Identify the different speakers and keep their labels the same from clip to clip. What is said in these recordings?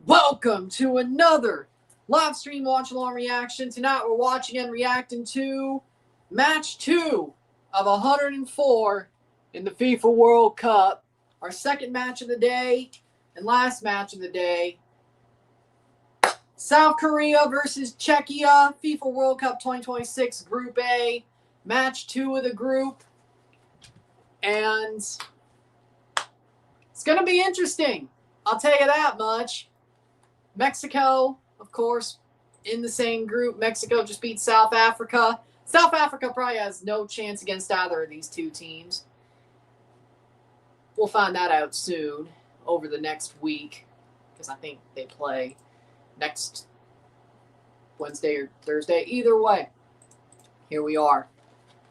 Speaker 1: Welcome to another live stream watch-along reaction. Tonight we're watching and reacting to match 2 of 104 in the FIFA World Cup. Our second match of the day and last match of the day. South Korea versus Czechia, FIFA World Cup 2026 Group A. Match 2 of the group. And it's going to be interesting. I'll tell you that much. Mexico, of course, in the same group. Mexico just beat South Africa. South Africa probably has no chance against either of these two teams. We'll find that out soon over the next week because I think they play next Wednesday or Thursday. Either way, here we are.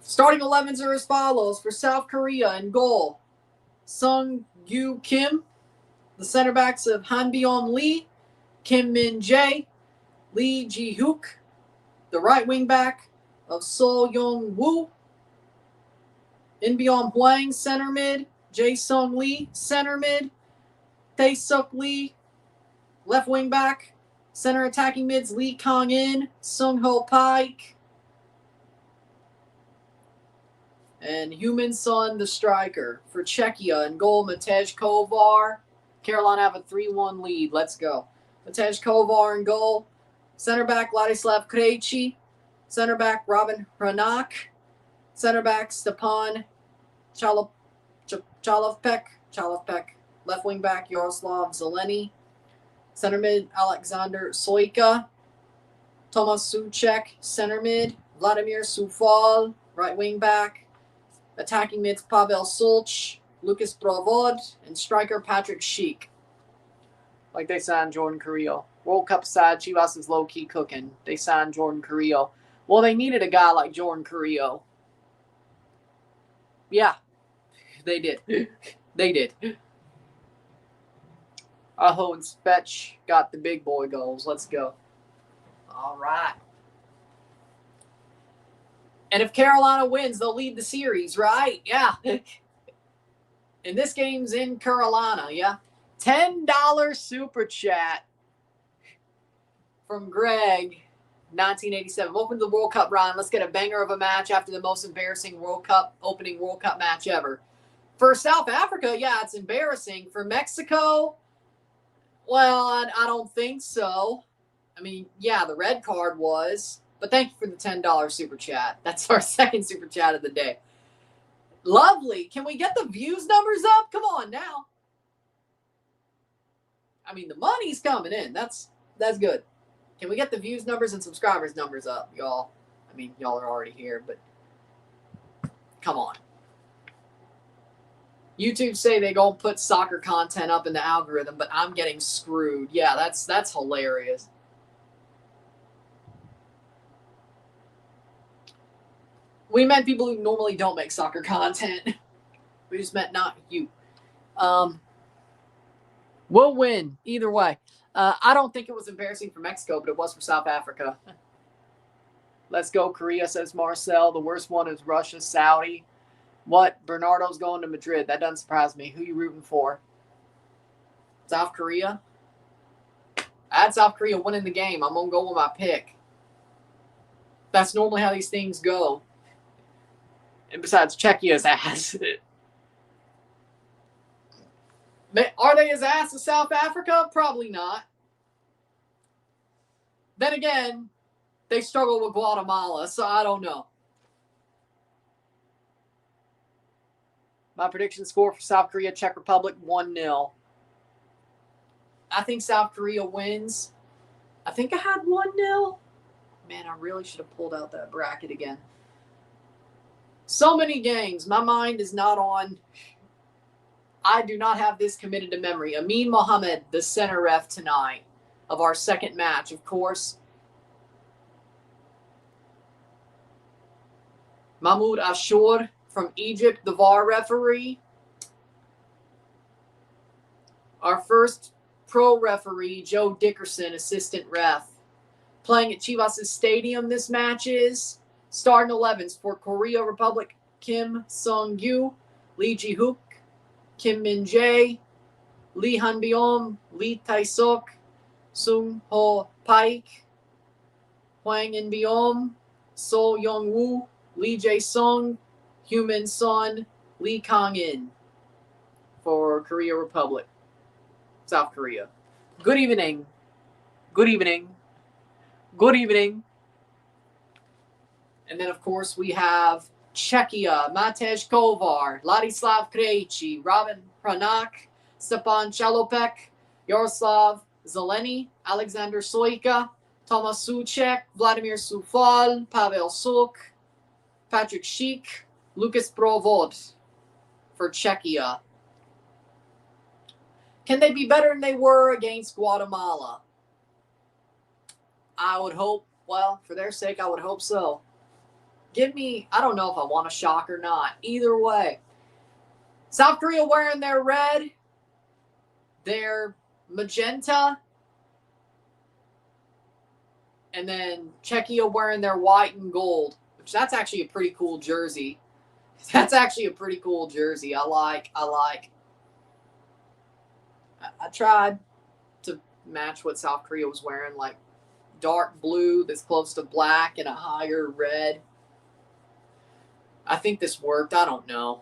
Speaker 1: Starting 11s are as follows. For South Korea in goal, Sung-gye Kim. The center backs of Hanbyong Lee, Kim Min-jae, Lee Ji-hook. The right wing back of So-young-woo, In-byong Hwang, center mid, Jae-sung Lee, center mid, Tae-suk Lee, left wing back, center attacking mids, Lee Kang-in, Sung-ho Paik, and Heung-min Son, the striker. For Czechia in goal, Matej Kovar. Carolina have a 3-1 lead. Let's go. Matej Kovar in goal. Center back, Ladislav Krejci. Center back, Robin Hranak. Center back, Stepan Chalovpek. Left wing back, Yaroslav Zeleny. Center mid, Alexander Soika. Tomas Souček, center mid. Vladimir Sufal, right wing back. Attacking mids, Pavel Sulch. Lucas Brovod, and striker Patrick Schick. Like they signed Jordan Carrillo. World Cup side, Chivas is low-key cooking. They signed Jordan Carrillo. Well, they needed a guy like Jordan Carrillo. Yeah, they did. They did. Aho and Spetch got the big boy goals. Let's go. All right. And if Carolina wins, they'll lead the series, right? Yeah. And this game's in Carolina, yeah? $10 super chat from Greg, 1987. Welcome to the World Cup, Ryan. Let's get a banger of a match after the most embarrassing opening World Cup match ever. For South Africa, yeah, it's embarrassing. For Mexico, well, I don't think so. I mean, yeah, the red card was. But thank you for the $10 super chat. That's our second super chat of the day. Lovely. Can we get the views numbers up? Come on now. I mean, the money's coming in. That's good. Can we get the views numbers and subscribers numbers up, y'all? I mean, y'all are already here, but come on. YouTube say they gonna put soccer content up in the algorithm, but I'm getting screwed. Yeah, that's hilarious. We meant people who normally don't make soccer content. We just meant not you. We'll win either way. I don't think it was embarrassing for Mexico, but it was for South Africa. Let's go, Korea, says Marcel. The worst one is Russia, Saudi. What? Bernardo's going to Madrid. That doesn't surprise me. Who you rooting for? South Korea? I had South Korea winning the game. I'm going to go with my pick. That's normally how these things go. And besides, Czechia's ass. Are they as ass as South Africa? Probably not. Then again, they struggle with Guatemala, so I don't know. My prediction score for South Korea, Czech Republic, 1-0. I think South Korea wins. I think I had 1-0. Man, I really should have pulled out that bracket again. So many games. My mind is not on. I do not have this committed to memory. Amin Mohammed, the center ref tonight of our second match, of course. Mahmoud Ashur from Egypt, the VAR referee. Our first pro referee, Joe Dickerson, assistant ref. Playing at Chivas' stadium this match is. Starting 11s for Korea Republic, Kim Sung-gye, Lee Ji-hook, Kim Min-jae, Lee Han-byong, Lee Tae-suk, Sung Ho Paik, Hwang In Biom, So Young Woo, Lee Jae Sung, Human Son, Lee Kang In for Korea Republic, South Korea. Good evening. Good evening. Good evening. And then, of course, we have Czechia, Matej Kovar, Ladislav Krejci, Robin Hranak, Stepan Chalopek, Yaroslav Zeleny, Alexander Soika, Tomas Suchek, Vladimir Sufal, Pavel Suk, Patrick Schick, Lucas Provod for Czechia. Can they be better than they were against Guatemala? I would hope, well, for their sake, I would hope so. Give me, I don't know if I want a shock or not. Either way. South Korea wearing their red, their magenta, and then Czechia wearing their white and gold, which that's actually a pretty cool jersey. That's actually a pretty cool jersey. I like. I tried to match what South Korea was wearing, like dark blue that's close to black and a higher red. I think this worked. I don't know.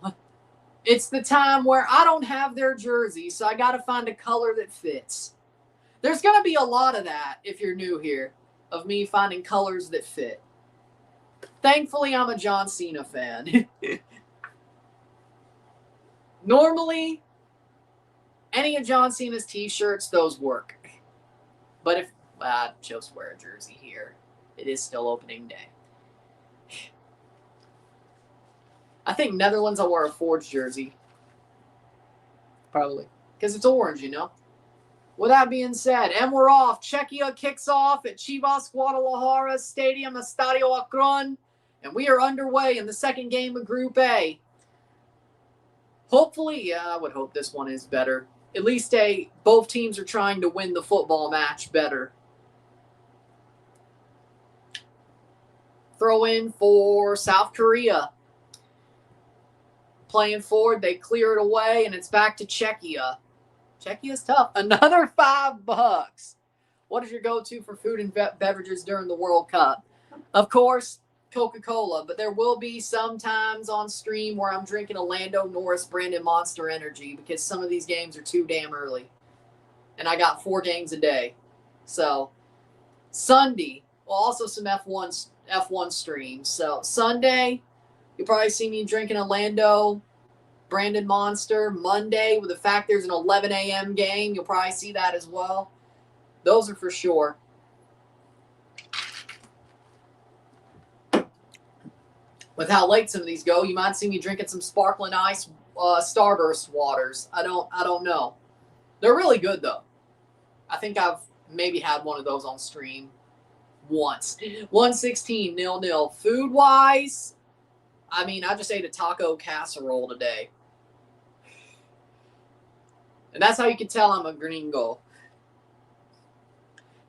Speaker 1: It's the time where I don't have their jersey, so I got to find a color that fits. There's going to be a lot of that if you're new here, of me finding colors that fit. Thankfully, I'm a John Cena fan. Normally, any of John Cena's t-shirts, those work. But if I just wear a jersey here, it is still opening day. I think Netherlands, I'll wear a Forge jersey. Probably. Because it's orange, you know. With that being said, and we're off. Czechia kicks off at Chivas Guadalajara Stadium, Estadio Akron. And we are underway in the second game of Group A. Hopefully, I would hope this one is better. At least both teams are trying to win the football match better. Throw in for South Korea. Playing forward, they clear it away, and it's back to Czechia. Czechia's tough. Another $5. What is your go-to for food and beverages during the World Cup? Of course, Coca-Cola, but there will be some times on stream where I'm drinking a Lando Norris branded Monster Energy because some of these games are too damn early. And I got 4 games a day. So, Sunday, well, also some F1 streams. So, Sunday, you'll probably see me drinking a Lando branded Monster. Monday, with the fact there's an 11 a.m. game, you'll probably see that as well. Those are for sure. With how late some of these go, you might see me drinking some sparkling ice Starburst waters. I don't know. They're really good, though. I think I've maybe had one of those on stream once. 116-0. Food-wise, I mean, I just ate a taco casserole today. And that's how you can tell I'm a gringo.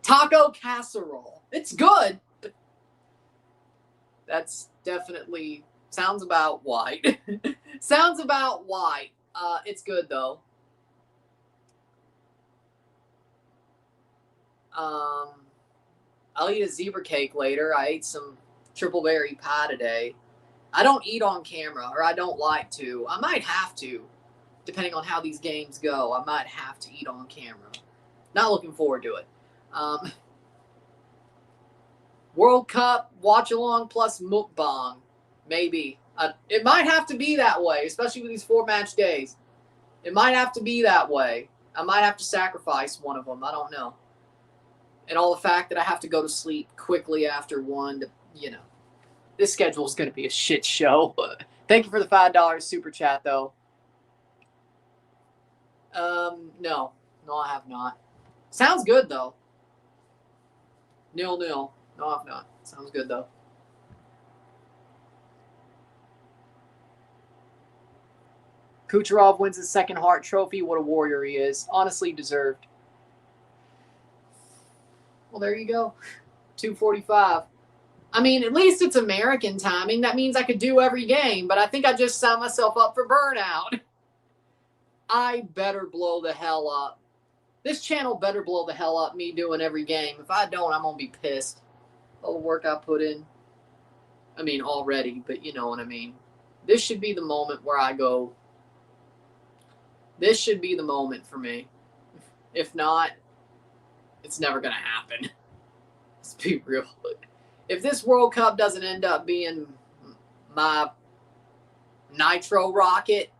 Speaker 1: Taco casserole. It's good, but that's definitely sounds about white. Sounds about white. It's good, though. I'll eat a zebra cake later. I ate some triple berry pie today. I don't eat on camera, or I don't like to. I might have to, depending on how these games go. I might have to eat on camera. Not looking forward to it. World Cup, watch-along plus mukbang. Maybe. It might have to be that way, especially with these 4-match days. It might have to be that way. I might have to sacrifice one of them. I don't know. And all the fact that I have to go to sleep quickly after one, this schedule is going to be a shit show. Thank you for the $5 super chat, though. No, I have not. Sounds good, though. 0-0. No, I've not. Sounds good, though. Kucherov wins his second Hart Trophy. What a warrior he is. Honestly deserved. Well, there you go. 2:45. I mean, at least it's American timing. That means I could do every game, but I think I just signed myself up for burnout. I better blow the hell up. This channel better blow the hell up me doing every game. If I don't, I'm going to be pissed. All the work I put in. I mean, already, but you know what I mean. This should be the moment where I go, this should be the moment for me. If not, it's never going to happen. Let's be real. If this World Cup doesn't end up being my nitro rocket,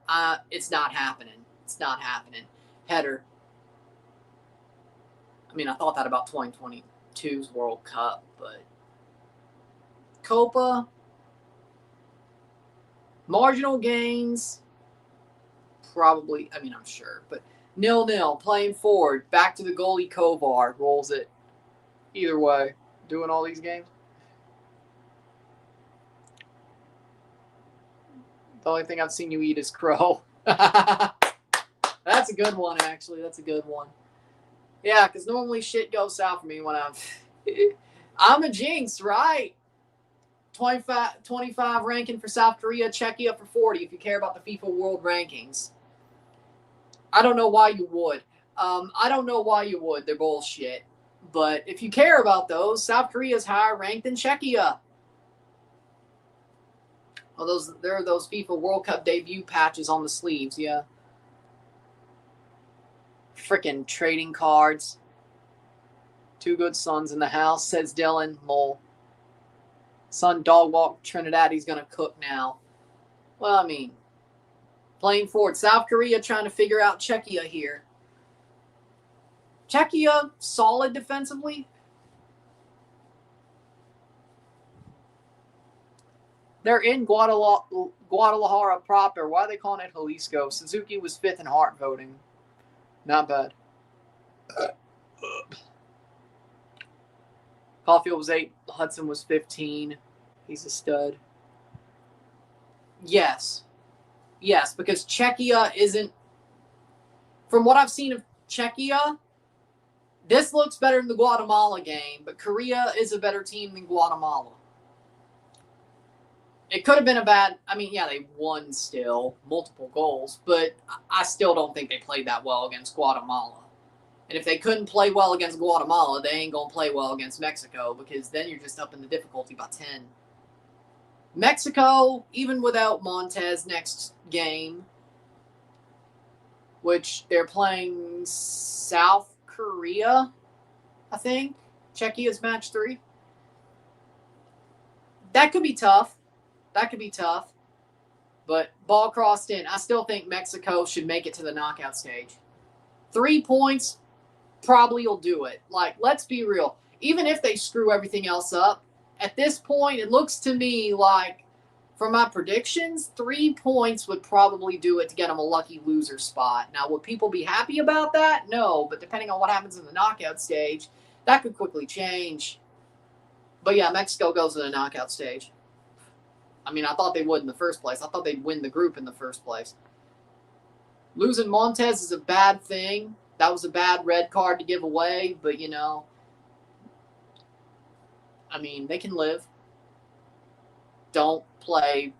Speaker 1: it's not happening. It's not happening. Header. I mean, I thought that about 2022's World Cup, but Copa, marginal gains, probably, I mean, I'm sure, but 0-0, playing forward, back to the goalie Kovar, rolls it. Either way, doing all these games. The only thing I've seen you eat is crow. That's a good one, actually. That's a good one. Yeah, because normally shit goes south for me when I'm a jinx, right? 25 ranking for South Korea, Czechia for 40 if you care about the FIFA World Rankings. I don't know why you would. I don't know why you would. They're bullshit. But if you care about those, South Korea is higher ranked than Czechia. Oh, there are those FIFA World Cup debut patches on the sleeves, yeah. Frickin' trading cards. Two good sons in the house, says Dillon. Mole. Son dog walk Trinidad, he's going to cook now. Well, I mean, playing forward. South Korea trying to figure out Czechia here. Czechia, solid defensively. They're in Guadalajara proper. Why are they calling it Jalisco? Suzuki was 5th in heart voting. Not bad. Caulfield was 8. Hudson was 15. He's a stud. Yes. Yes, because Czechia isn't... From what I've seen of Czechia, this looks better than the Guatemala game, but Korea is a better team than Guatemala. It could have been a bad... I mean, yeah, they won still. Multiple goals. But I still don't think they played that well against Guatemala. And if they couldn't play well against Guatemala, they ain't going to play well against Mexico, because then you're just up in the difficulty by 10. Mexico, even without Montez next game, which they're playing South Korea, I think. Czechia's match 3. That could be tough. That could be tough. But ball crossed in. I still think Mexico should make it to the knockout stage. 3 points probably will do it. Like, let's be real. Even if they screw everything else up, at this point, it looks to me like, from my predictions, 3 points would probably do it to get them a lucky loser spot. Now, would people be happy about that? No, but depending on what happens in the knockout stage, that could quickly change. But yeah, Mexico goes to the knockout stage. I mean, I thought they would in the first place. I thought they'd win the group in the first place. Losing Montez is a bad thing. That was a bad red card to give away, but, you know, I mean, they can live. Don't play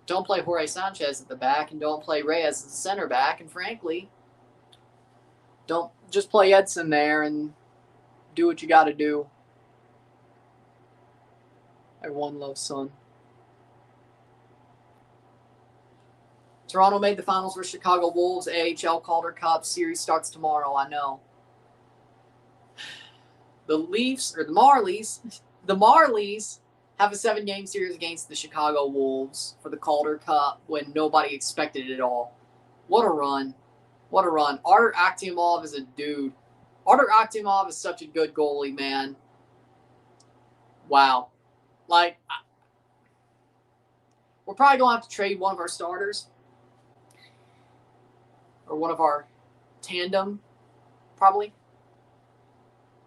Speaker 1: Jorge Sanchez at the back, and don't play Reyes as the center back, and frankly, don't just play Edson there and do what you got to do. Everyone loves Son. Toronto made the finals for Chicago Wolves. AHL Calder Cup series starts tomorrow. I know. The Leafs, or the Marlies have a 7-game series against the Chicago Wolves for the Calder Cup when nobody expected it at all. What a run. What a run. Artur Akhtiamov is a dude. Artur Akhtiamov is such a good goalie, man. Wow. Like, we're probably going to have to trade one of our starters. Or one of our tandem, probably.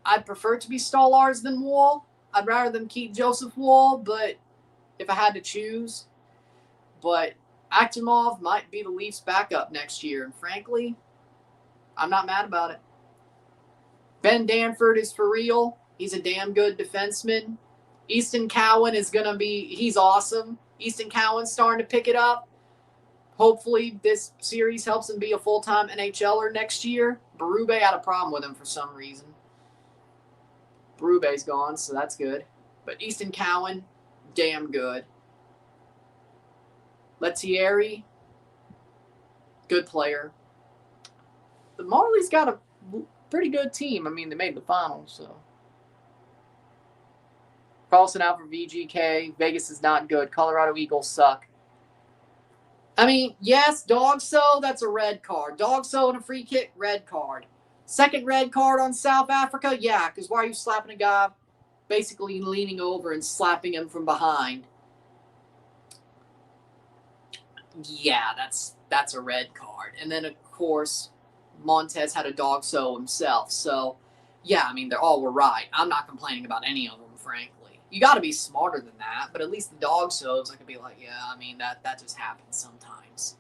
Speaker 1: I'd prefer it to be Stolarz than Wall. I'd rather them keep Joseph Wall, but if I had to choose. But Akhtiamov might be the Leafs' backup next year, and frankly, I'm not mad about it. Ben Danford is for real. He's a damn good defenseman. Easton Cowan is going to be, he's awesome. Easton Cowan's starting to pick it up. Hopefully this series helps him be a full-time NHLer next year. Berube had a problem with him for some reason. Berube's gone, so that's good. But Easton Cowan, damn good. Lettieri, good player. The Marlies got a pretty good team. I mean, they made the finals, so. Carlson out for VGK. Vegas is not good. Colorado Eagles suck. I mean, yes, Dogso, that's a red card. Dogso and a free kick, red card. Second red card on South Africa, yeah, because why are you slapping a guy basically leaning over and slapping him from behind? Yeah, that's a red card. And then, of course, Montez had a Dogso himself. So, yeah, I mean, they all were right. I'm not complaining about any of them, frankly. You got to be smarter than that, but at least the Dogsos, I could be like, yeah, I mean, that just happens sometimes.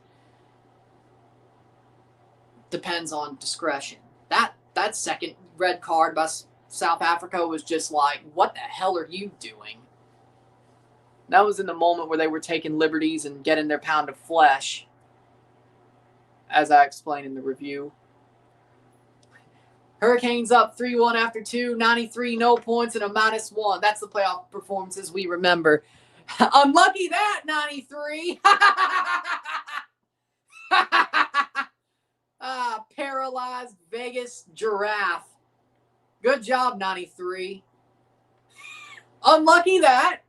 Speaker 1: Depends on discretion. That second red card by South Africa was just like, what the hell are you doing? That was in the moment where they were taking liberties and getting their pound of flesh, as I explained in the review. Hurricanes up 3-1 after 2, 93, no points, and a -1. That's the playoff performances we remember. Unlucky that, 93. Paralyzed Vegas giraffe. Good job, 93. Unlucky that.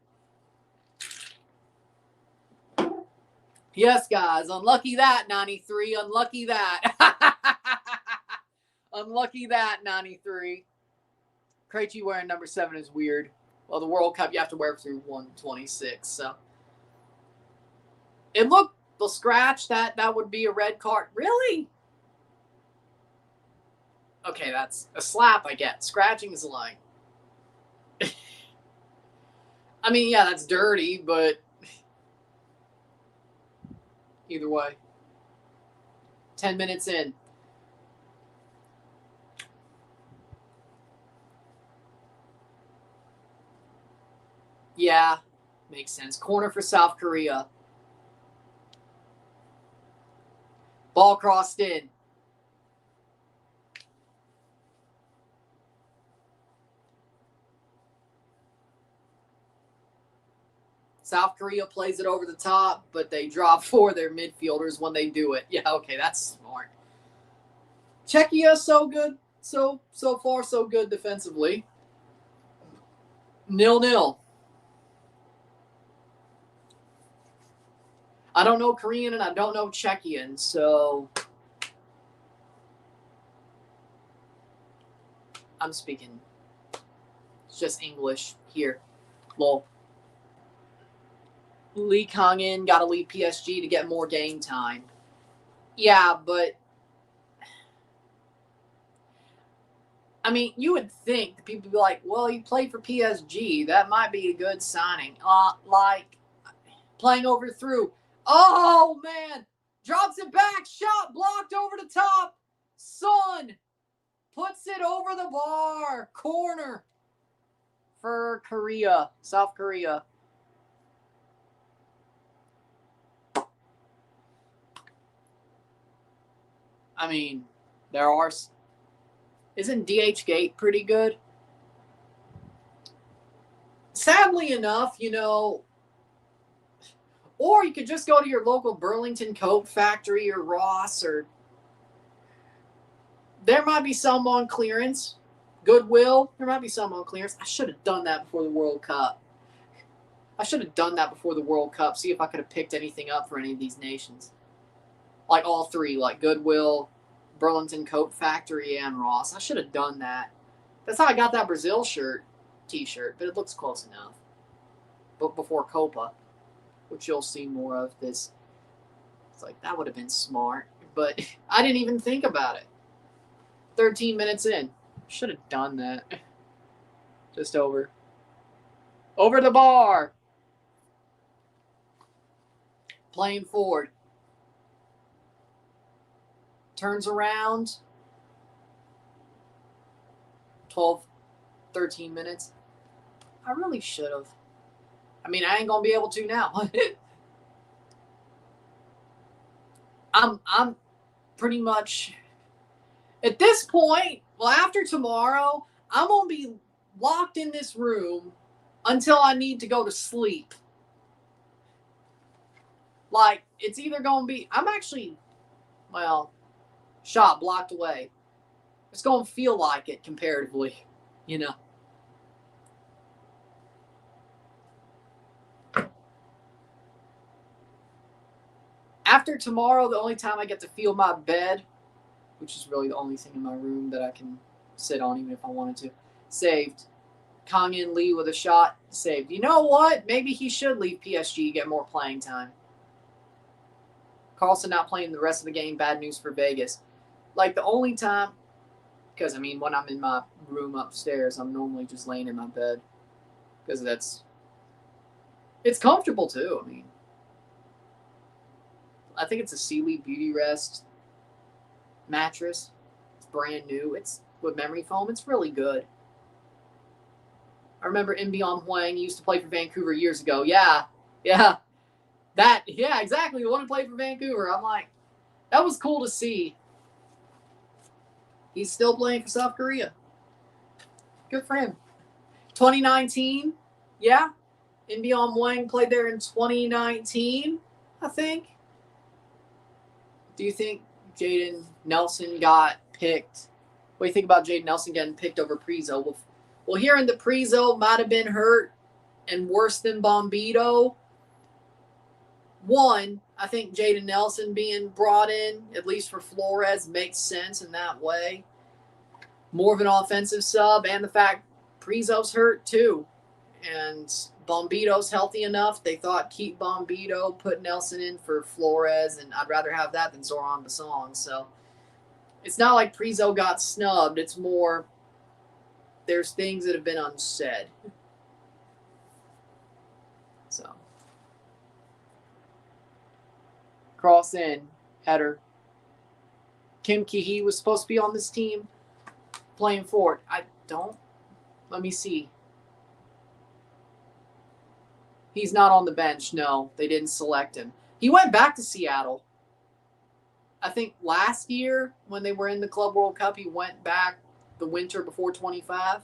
Speaker 1: Yes, guys, unlucky that, 93. Unlucky that. Unlucky that, 93. Krejci wearing number 7 is weird. Well, the World Cup, you have to wear through 126, so. It looked, the scratch, that would be a red card. Really? Okay, that's a slap I get. Scratching is like. I mean, yeah, that's dirty, but either way. 10 minutes in. Yeah, makes sense. Corner for South Korea. Ball crossed in. South Korea plays it over the top, but they drop for their midfielders when they do it. Yeah, okay, that's smart. Czechia, so good. So far, so good defensively. 0-0. I don't know Korean and I don't know Czechian, so I'm speaking. It's just English here. Lol. Lee Kang-in got to leave PSG to get more game time. Yeah, but I mean, you would think that people would be like, well, you played for PSG. That might be a good signing. Like playing over through. Oh, man. Drops it back. Shot blocked over the top. Son puts it over the bar. Corner for Korea. South Korea. I mean, there are. Isn't DH Gate pretty good? Sadly enough, you know, or you could just go to your local Burlington Coat Factory or Ross, or there might be some on clearance. Goodwill, there might be some on clearance. I should have done that before the World Cup. See if I could have picked anything up for any of these nations. Like all three, like Goodwill, Burlington Coat Factory, and Ross. I should have done that. That's how I got that Brazil t-shirt, but it looks close enough. But before Copa, which you'll see more of this. It's like, that would have been smart, but I didn't even think about it. 13 minutes in. Should have done that. Just over the bar. Playing forward. Turns around. 12, 13 minutes. I really should have. I mean, I ain't going to be able to now. I'm pretty much At this point, well, after tomorrow, I'm going to be locked in this room until I need to go to sleep. Like, it's either going to be, I'm actually, well, shot blocked away. It's going to feel like it comparatively, you know. After tomorrow, the only time I get to feel my bed, which is really the only thing in my room that I can sit on even if I wanted to, saved. Kang In Lee with a shot, saved. You know what? Maybe he should leave PSG, get more playing time. Carlson not playing the rest of the game, bad news for Vegas. Like, the only time, because, I mean, when I'm in my room upstairs, I'm normally just laying in my bed. Because it's comfortable, too. I mean, I think it's a Sealy Beauty Rest mattress. It's brand new. It's with memory foam. It's really good. I remember Mbion Hwang used to play for Vancouver years ago. Yeah. Yeah, exactly. The one who played for Vancouver. I'm like, that was cool to see. He's still playing for South Korea. Good for him. 2019, yeah. Mbion Hwang played there in 2019, I think. Do you think Jaden Nelson got picked? What do you think about Jaden Nelson getting picked over Prizo? Well, hearing the Prizo might have been hurt and worse than Bombito. One, I think Jaden Nelson being brought in, at least for Flores, makes sense in that way. More of an offensive sub, and the fact Prizo's hurt too. And Bombito's healthy enough. They thought keep Bombito, put Nelson in for Flores, and I'd rather have that than Zoran Basong. So it's not like Prizo got snubbed. It's more there's things that have been unsaid. So cross in, header. Kim Ki-hee was supposed to be on this team playing forward. Let me see. He's not on the bench. No, they didn't select him. He went back to Seattle. I think last year when they were in the Club World Cup, he went back the winter before 25.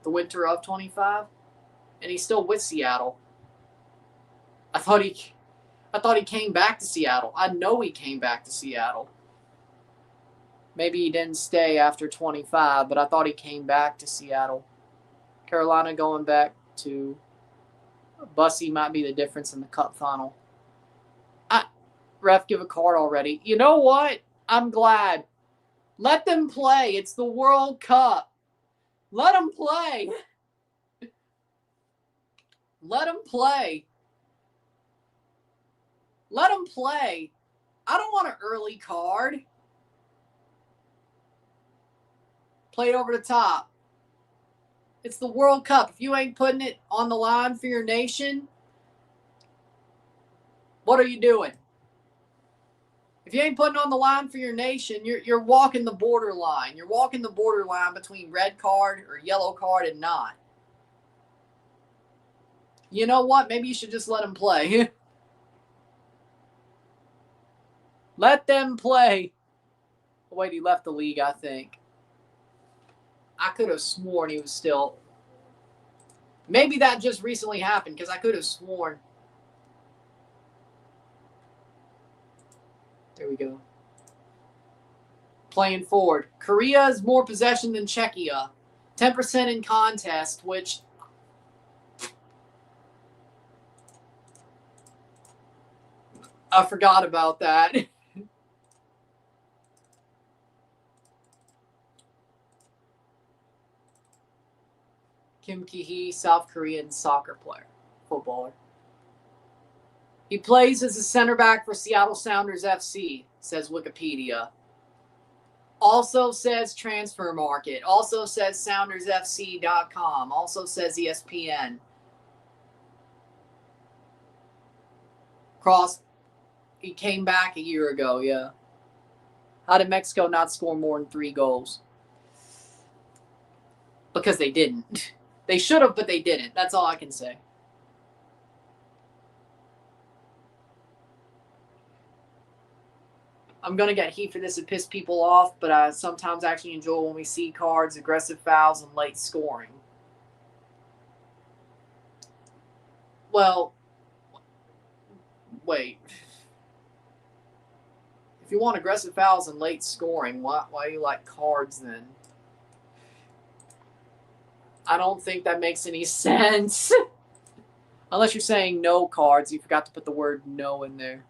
Speaker 1: The winter of 25. And he's still with Seattle. I thought he came back to Seattle. I know he came back to Seattle. Maybe he didn't stay after 25, but I thought he came back to Seattle. Carolina going back to Bussy might be the difference in the cup final. Ref, give a card already. You know what? I'm glad. Let them play. It's the World Cup. Let them play. Let them play. Let them play. I don't want an early card. Play it over the top. It's the World Cup. If you ain't putting it on the line for your nation, what are you doing? If you ain't putting on the line for your nation, you're walking the borderline. You're walking the borderline between red card or yellow card and not. You know what? Maybe you should just let them play. Let them play. Oh, wait, he left the league, I think. I could have sworn he was still. Maybe that just recently happened because I could have sworn. There we go. Playing forward. Korea is more possession than Czechia. 10% in contest, which I forgot about that. Kim Ki-hee, South Korean soccer player, footballer. He plays as a center back for Seattle Sounders FC, says Wikipedia. Also says Transfer Market. Also says SoundersFC.com. Also says ESPN. Cross, he came back a year ago, yeah. How did Mexico not score more than 3 goals? Because they didn't. They should have, but they didn't. That's all I can say. I'm going to get heat for this and piss people off, but I sometimes actually enjoy when we see cards, aggressive fouls, and late scoring. Well, wait. If you want aggressive fouls and late scoring, why do you like cards then? I don't think that makes any sense. Unless you're saying no cards. You forgot to put the word no in there.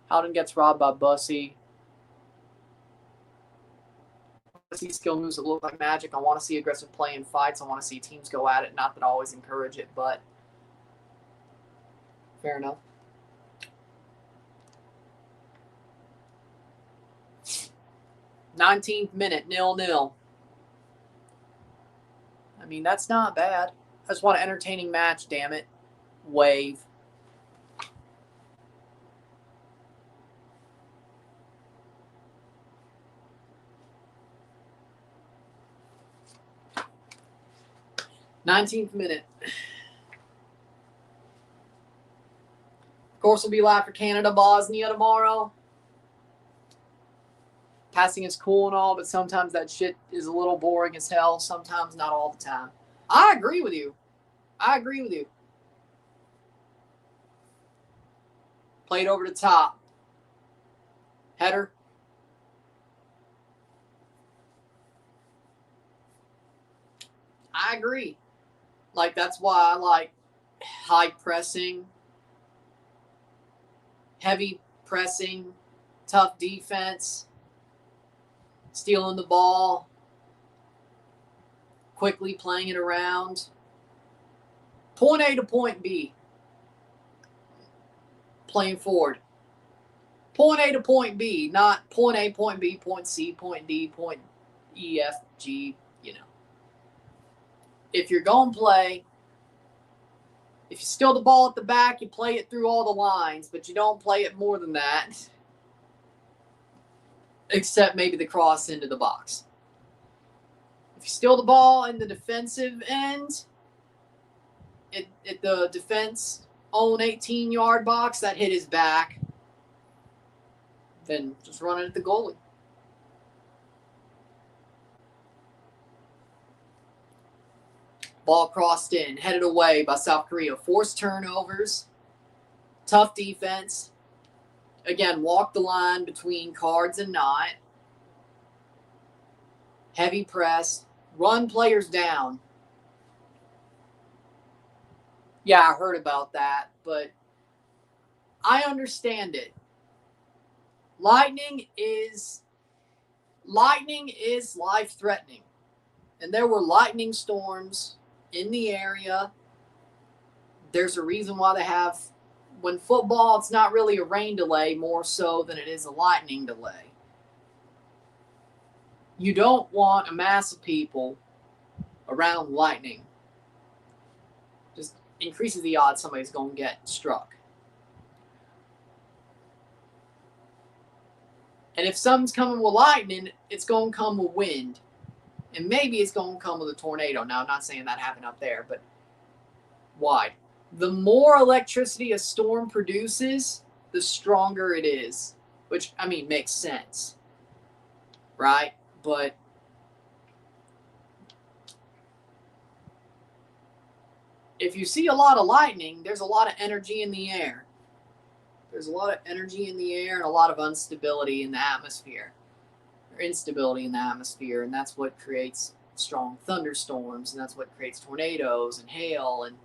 Speaker 1: Howden gets robbed by Bussy. I want to see skill moves that look like magic. I want to see aggressive play in fights. I want to see teams go at it. Not that I always encourage it, but fair enough. "19th minute, 0-0. I mean, that's not bad. I just want an entertaining match, damn it. Wave. "19th minute. Of course, we'll be live for Canada, Bosnia tomorrow. Passing is cool and all, but sometimes that shit is a little boring as hell. Sometimes not all the time. I agree with you. Played over the top. Header. I agree. Like, that's why I like high pressing, heavy pressing, tough defense, stealing the ball, quickly playing it around. Point A to point B. Playing forward. Point A to point B, not point A, point B, point C, point D, point E, F, G, you know. If you're going to play, if you steal the ball at the back, you play it through all the lines, but you don't play it more than that, except maybe the cross into the box. If you steal the ball in the defensive end, at the defense own 18-yard box, that hit his back, then just run it at the goalie. Ball crossed in, headed away by South Korea. Forced turnovers, tough defense. Again, walk the line between cards and not. Heavy press, run players down. Yeah, I heard about that, but I understand it. Lightning is life-threatening. And there were lightning storms in the area. There's a reason why they have, when football, it's not really a rain delay more so than it is a lightning delay. You don't want a mass of people around lightning. Just increases the odds somebody's going to get struck. And if something's coming with lightning, it's going to come with wind. And maybe it's going to come with a tornado. Now, I'm not saying that happened up there, but why? The more electricity a storm produces, the stronger it is. Which, I mean, makes sense. Right? But if you see a lot of lightning, there's a lot of energy in the air. There's a lot of energy in the air and a lot of instability in the atmosphere. Or instability in the atmosphere, and that's what creates strong thunderstorms, and that's what creates tornadoes and hail. And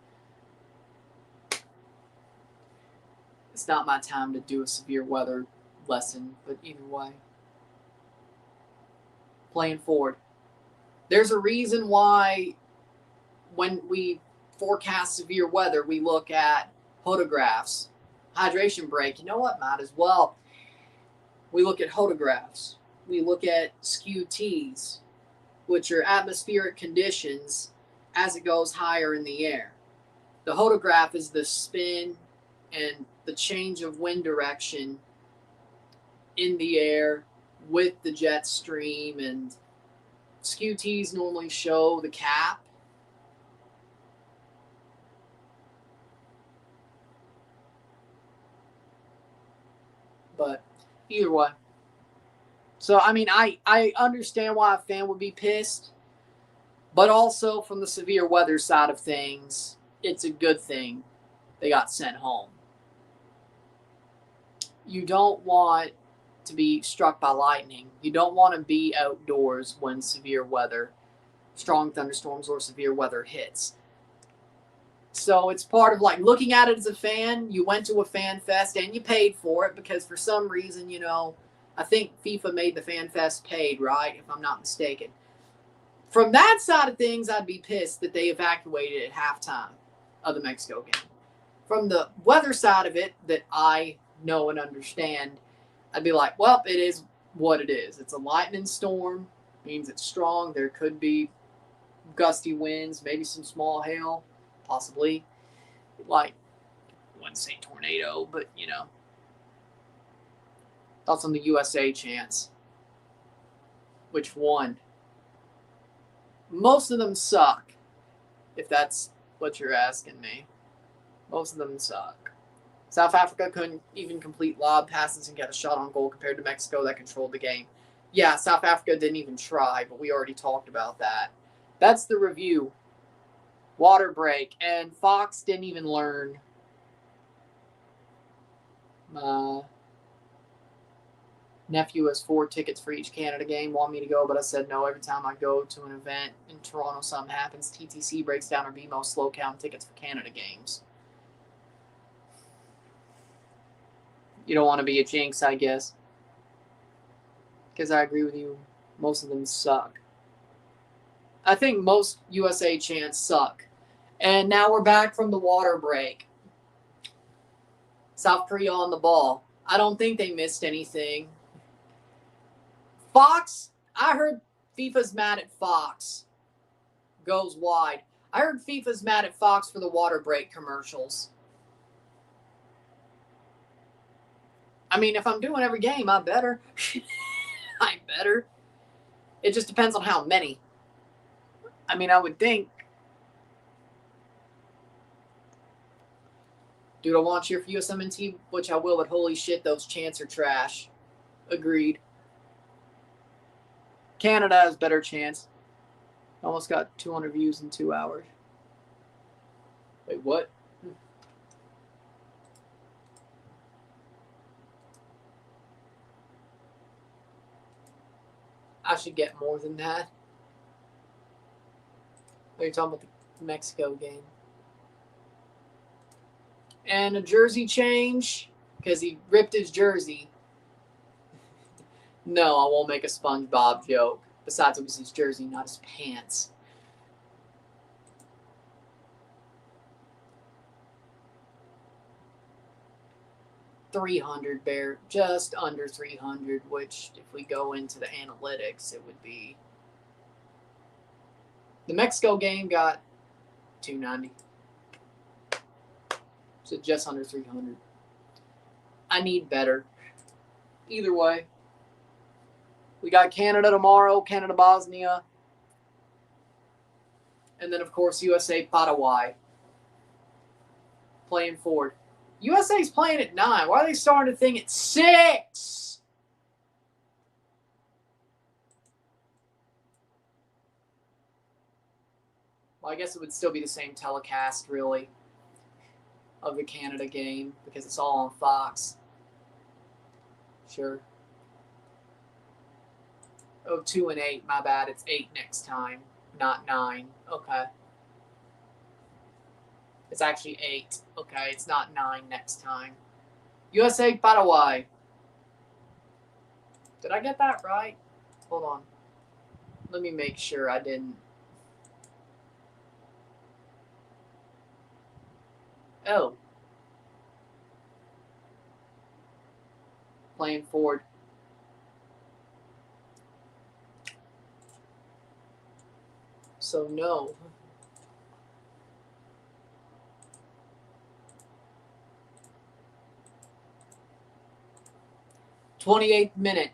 Speaker 1: it's not my time to do a severe weather lesson, but either way. Playing forward. There's a reason why when we forecast severe weather, we look at photographs. Hydration break. You know what? Might as well. We look at photographs. We look at skew T's, which are atmospheric conditions as it goes higher in the air. The hodograph is the spin and the change of wind direction in the air with the jet stream, and skew T's normally show the cap. But either way, So, I mean, I understand why a fan would be pissed, but also from the severe weather side of things, it's a good thing they got sent home. You don't want to be struck by lightning. You don't want to be outdoors when severe weather, strong thunderstorms or severe weather hits. So it's part of like looking at it as a fan. You went to a fan fest and you paid for it because for some reason, you know, I think FIFA made the fan fest paid, right? If I'm not mistaken. From that side of things, I'd be pissed that they evacuated at halftime of the Mexico game. From the weather side of it that I know and understand, I'd be like, well, it is what it is. It's a lightning storm, means it's strong. There could be gusty winds, maybe some small hail, possibly. Like, I wouldn't say tornado, but, you know. Thoughts on the USA chants? Which one? Most of them suck, if that's what you're asking me. Most of them suck. South Africa couldn't even complete lob passes and get a shot on goal compared to Mexico that controlled the game. Yeah, South Africa didn't even try, but we already talked about that. That's the review. Water break. And Fox didn't even learn. My nephew has 4 tickets for each Canada game. Want me to go, but I said no. Every time I go to an event in Toronto, something happens. TTC breaks down or BMO slow count tickets for Canada games. You don't want to be a jinx, I guess. Because I agree with you. Most of them suck. I think most USA chants suck. And now we're back from the water break. South Korea on the ball. I don't think they missed anything. Fox, I heard FIFA's mad at Fox. Goes wide. I heard FIFA's mad at Fox for the water break commercials. I mean, if I'm doing every game, I better. I better. It just depends on how many. I mean, I would think. Dude, I want to cheer for USMNT, which I will, but holy shit, those chants are trash. Agreed. Canada has better chance. Almost got 200 views in 2 hours. Wait, what? I should get more than that. Are you talking about the Mexico game? And a jersey change, because he ripped his jersey. No, I won't make a SpongeBob joke. Besides, it was his jersey, not his pants. $300 bear, just under 300, which if we go into the analytics, it would be. The Mexico game got 290. So just under 300. I need better. Either way. We got Canada tomorrow, Canada-Bosnia. And then, of course, USA-Paraguay. Playing forward. USA's playing at 9. Why are they starting to think at 6? Well, I guess it would still be the same telecast, really, of the Canada game, because it's all on Fox. Sure. Oh, 2 and 8. My bad. It's 8 next time, not 9. Okay. It's actually 8. Okay, it's not 9 next time. USA, Paraguay. Did I get that right? Hold on. Let me make sure I didn't. Oh. Playing forward. So no. '28th minute.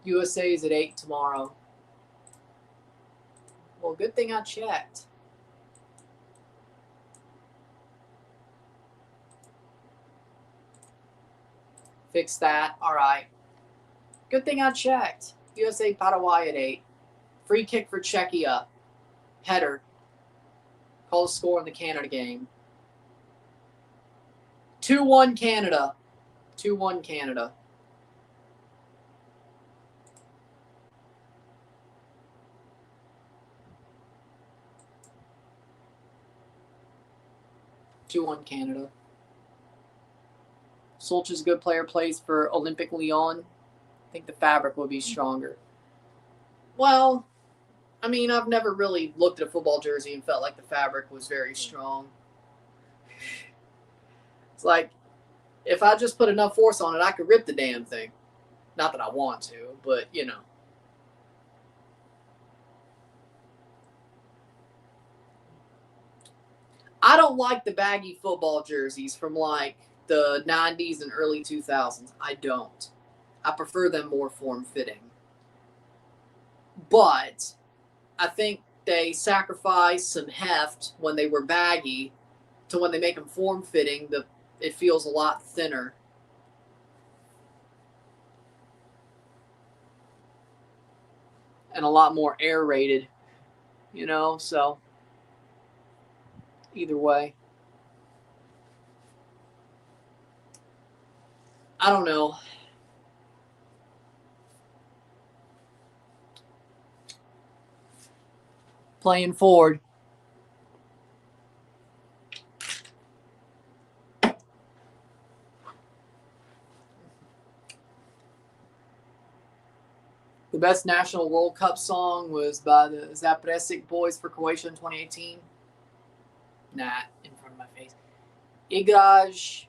Speaker 1: USA is at 8 tomorrow. Well, good thing I checked. Fix that. All right. Good thing I checked. USA Paraguay at 8. Free kick for Czechia. Header. Call the score in the Canada game. 2-1 Canada. 2-1 Canada. Canada. Solch's a good player, plays for Olympic Lyon. I think the fabric will be stronger. Well, I mean, I've never really looked at a football jersey and felt like the fabric was very strong. It's like, if I just put enough force on it, I could rip the damn thing. Not that I want to, but, you know. I don't like the baggy football jerseys from, like, the 90s and early 2000s. I don't. I prefer them more form-fitting. But I think they sacrifice some heft when they were baggy to when they make them form-fitting, it feels a lot thinner. And a lot more air-rated, you know, so either way. I don't know. Playing forward. The best National World Cup song was by the Zapresic Boys for Croatia in 2018. Nah, in front of my face. Igraj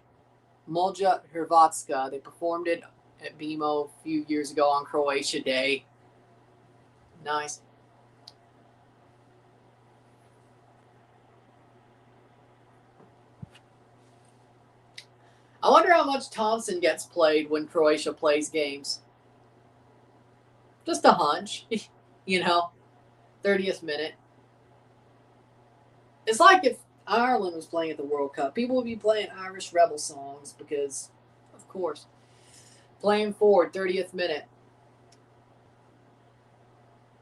Speaker 1: Molja Hrvatska. They performed it at BMO a few years ago on Croatia Day. Nice. I wonder how much Thompson gets played when Croatia plays games. Just a hunch, you know, 30th minute. It's like if Ireland was playing at the World Cup. People would be playing Irish Rebel songs because, of course, playing forward, 30th minute.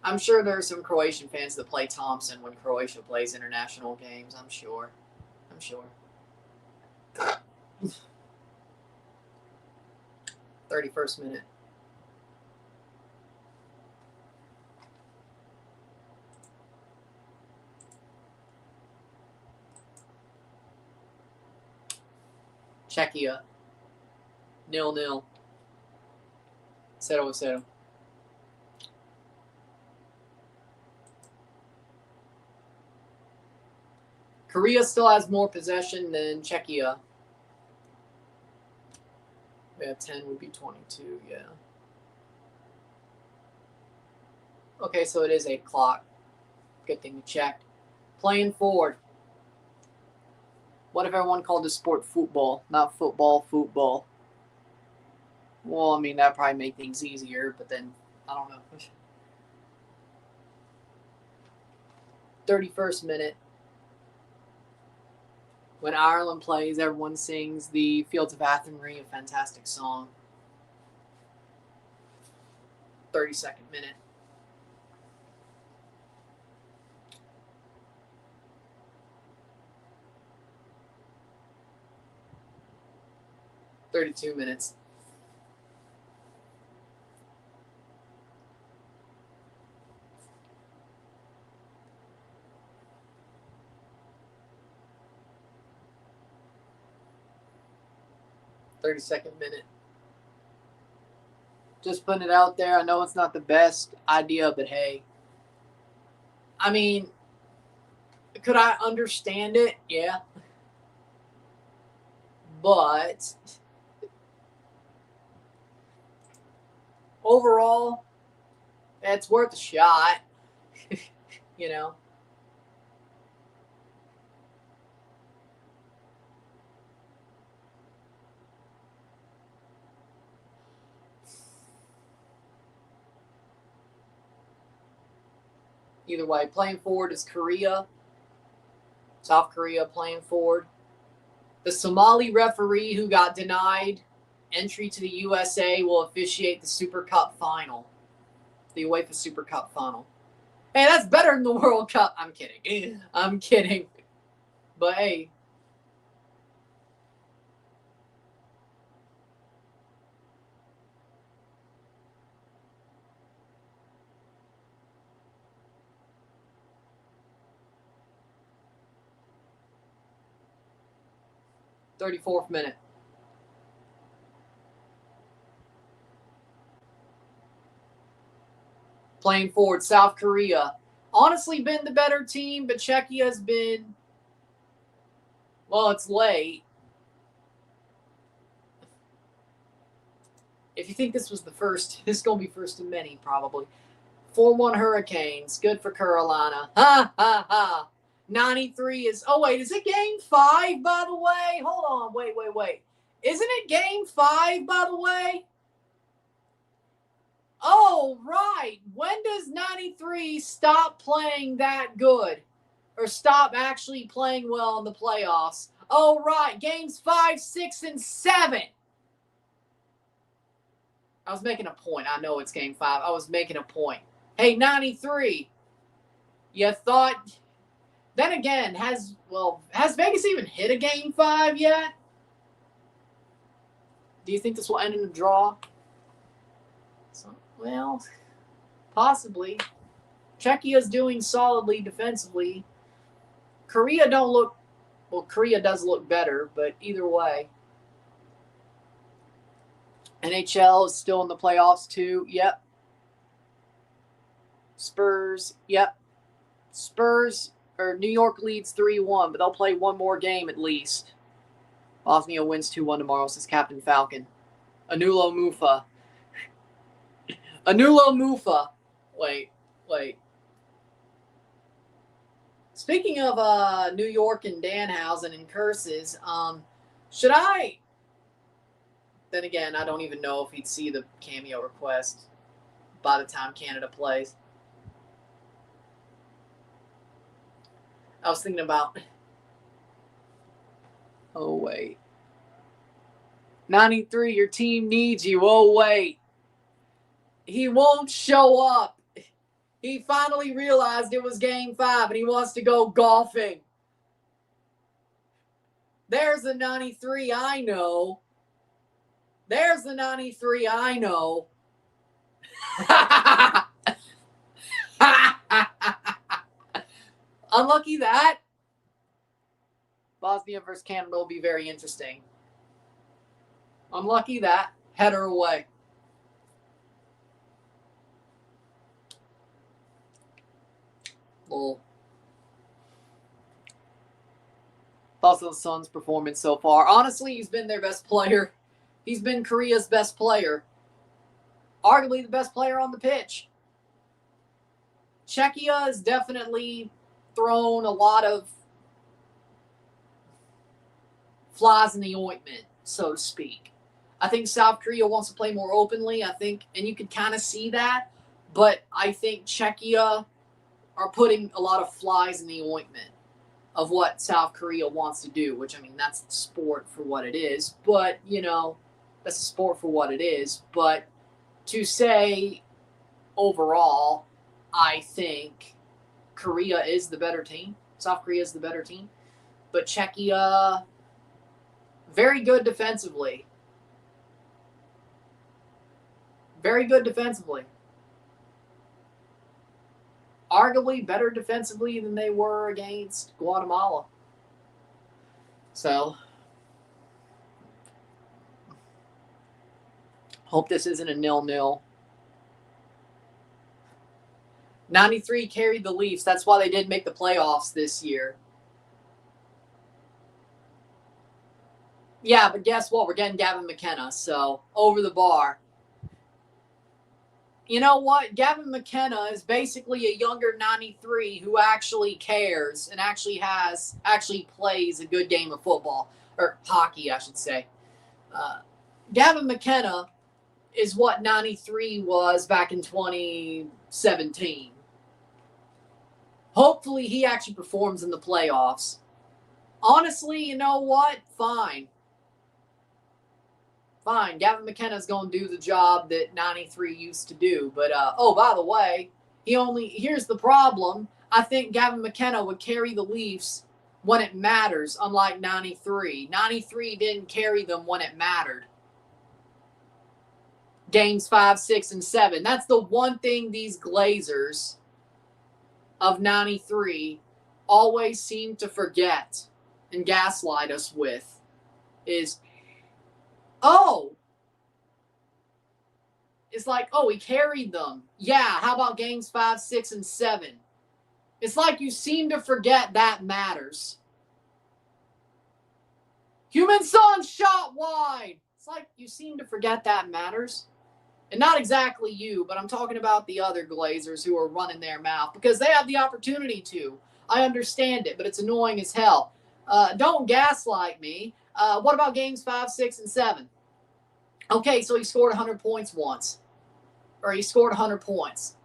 Speaker 1: I'm sure there are some Croatian fans that play Thompson when Croatia plays international games. I'm sure. 31st minute. Czechia. 0-0. 0-0. Korea still has more possession than Czechia. We have 10 would be 22, yeah. Okay, so it is 8 o'clock. Good thing we checked. Playing forward. What if everyone called this sport football? Not football, football. Well, I mean, that'd probably make things easier, but then, I don't know. 31st minute. When Ireland plays, everyone sings the Fields of Athenry, a fantastic song. 32nd minute. $32 minutes. $32nd minute. Just putting it out there. I know it's not the best idea, but hey. I mean, could I understand it? Yeah. But overall, it's worth a shot. You know. Either way, playing forward is Korea. South Korea playing forward. The Somali referee who got denied entry to the USA will officiate the Super Cup final. The UEFA Super Cup final. Hey, that's better than the World Cup. I'm kidding. I'm kidding. But hey. '34th minute. Playing forward, South Korea. Honestly been the better team, but Czechia has been, well, it's late. If you think this was the first, this is going to be first of many, probably. 4-1 Hurricanes. Good for Carolina. Ha, ha, ha. 93 is, oh, wait, is it game 5, by the way? Hold on, wait. Isn't it game 5, by the way? Oh, right. When does 93 stop playing that good? Or stop actually playing well in the playoffs? Oh, right. Games 5, 6, and 7. I was making a point. I know it's game 5. I was making a point. Hey, 93. You thought... Then again, has Vegas even hit a game 5 yet? Do you think this will end in a draw? Well, possibly. Czechia's doing solidly defensively. Korea does look better, but either way. NHL is still in the playoffs too. Yep. Spurs. Yep. Spurs, or New York leads 3-1, but they'll play one more game at least. Bosnia wins 2-1 tomorrow, says Captain Falcon. Anulo Mufa. Wait. Speaking of New York and Danhausen and curses, should I... Then again, I don't even know if he'd see the cameo request by the time Canada plays. I was thinking about... Oh, wait. 93, your team needs you. Oh, wait. He won't show up. He finally realized it was game 5 and he wants to go golfing. There's the 93 I know. There's the 93 I know. Unlucky that. Bosnia versus Canada will be very interesting. Unlucky that. Header away. Lol. Thoughts on the Suns' performance so far? Honestly, he's been their best player. He's been Korea's best player. Arguably the best player on the pitch. Czechia has definitely thrown a lot of flies in the ointment, so to speak. I think South Korea wants to play more openly. I think, and you could kind of see that, but I think Czechia are putting a lot of flies in the ointment of what South Korea wants to do, which, I mean, that's the sport for what it is. But, you know, that's the sport for what it is. But to say overall, I think Korea is the better team. South Korea is the better team. But Czechia, very good defensively. Very good defensively. Arguably better defensively than they were against Guatemala. So, hope this isn't a 0-0. 93 carried the Leafs. That's why they did make the playoffs this year. Yeah, but guess what? We're getting Gavin McKenna, so over the bar. You know what? Gavin McKenna is basically a younger 93 who actually cares and actually plays a good game of football, or hockey, I should say. Gavin McKenna is what 93 was back in 2017. Hopefully he actually performs in the playoffs. Honestly, you know what? Fine. fine. Gavin McKenna's going to do the job that 93 used to do. But, oh, by the way, here's the problem. I think Gavin McKenna would carry the Leafs when it matters, unlike 93. 93 didn't carry them when it mattered. Games 5, 6, and 7. That's the one thing these Glazers of 93 always seem to forget and gaslight us with is, oh, it's like, oh, he carried them. Yeah, how about games 5, 6, and 7? It's like you seem to forget that matters. Human Son shot wide. It's like you seem to forget that matters. And not exactly you, but I'm talking about the other Glazers who are running their mouth because they have the opportunity to. I understand it, but it's annoying as hell. Don't gaslight me. What about games 5, 6, and 7? Okay, so he scored 100 points once. Or he scored 100 points.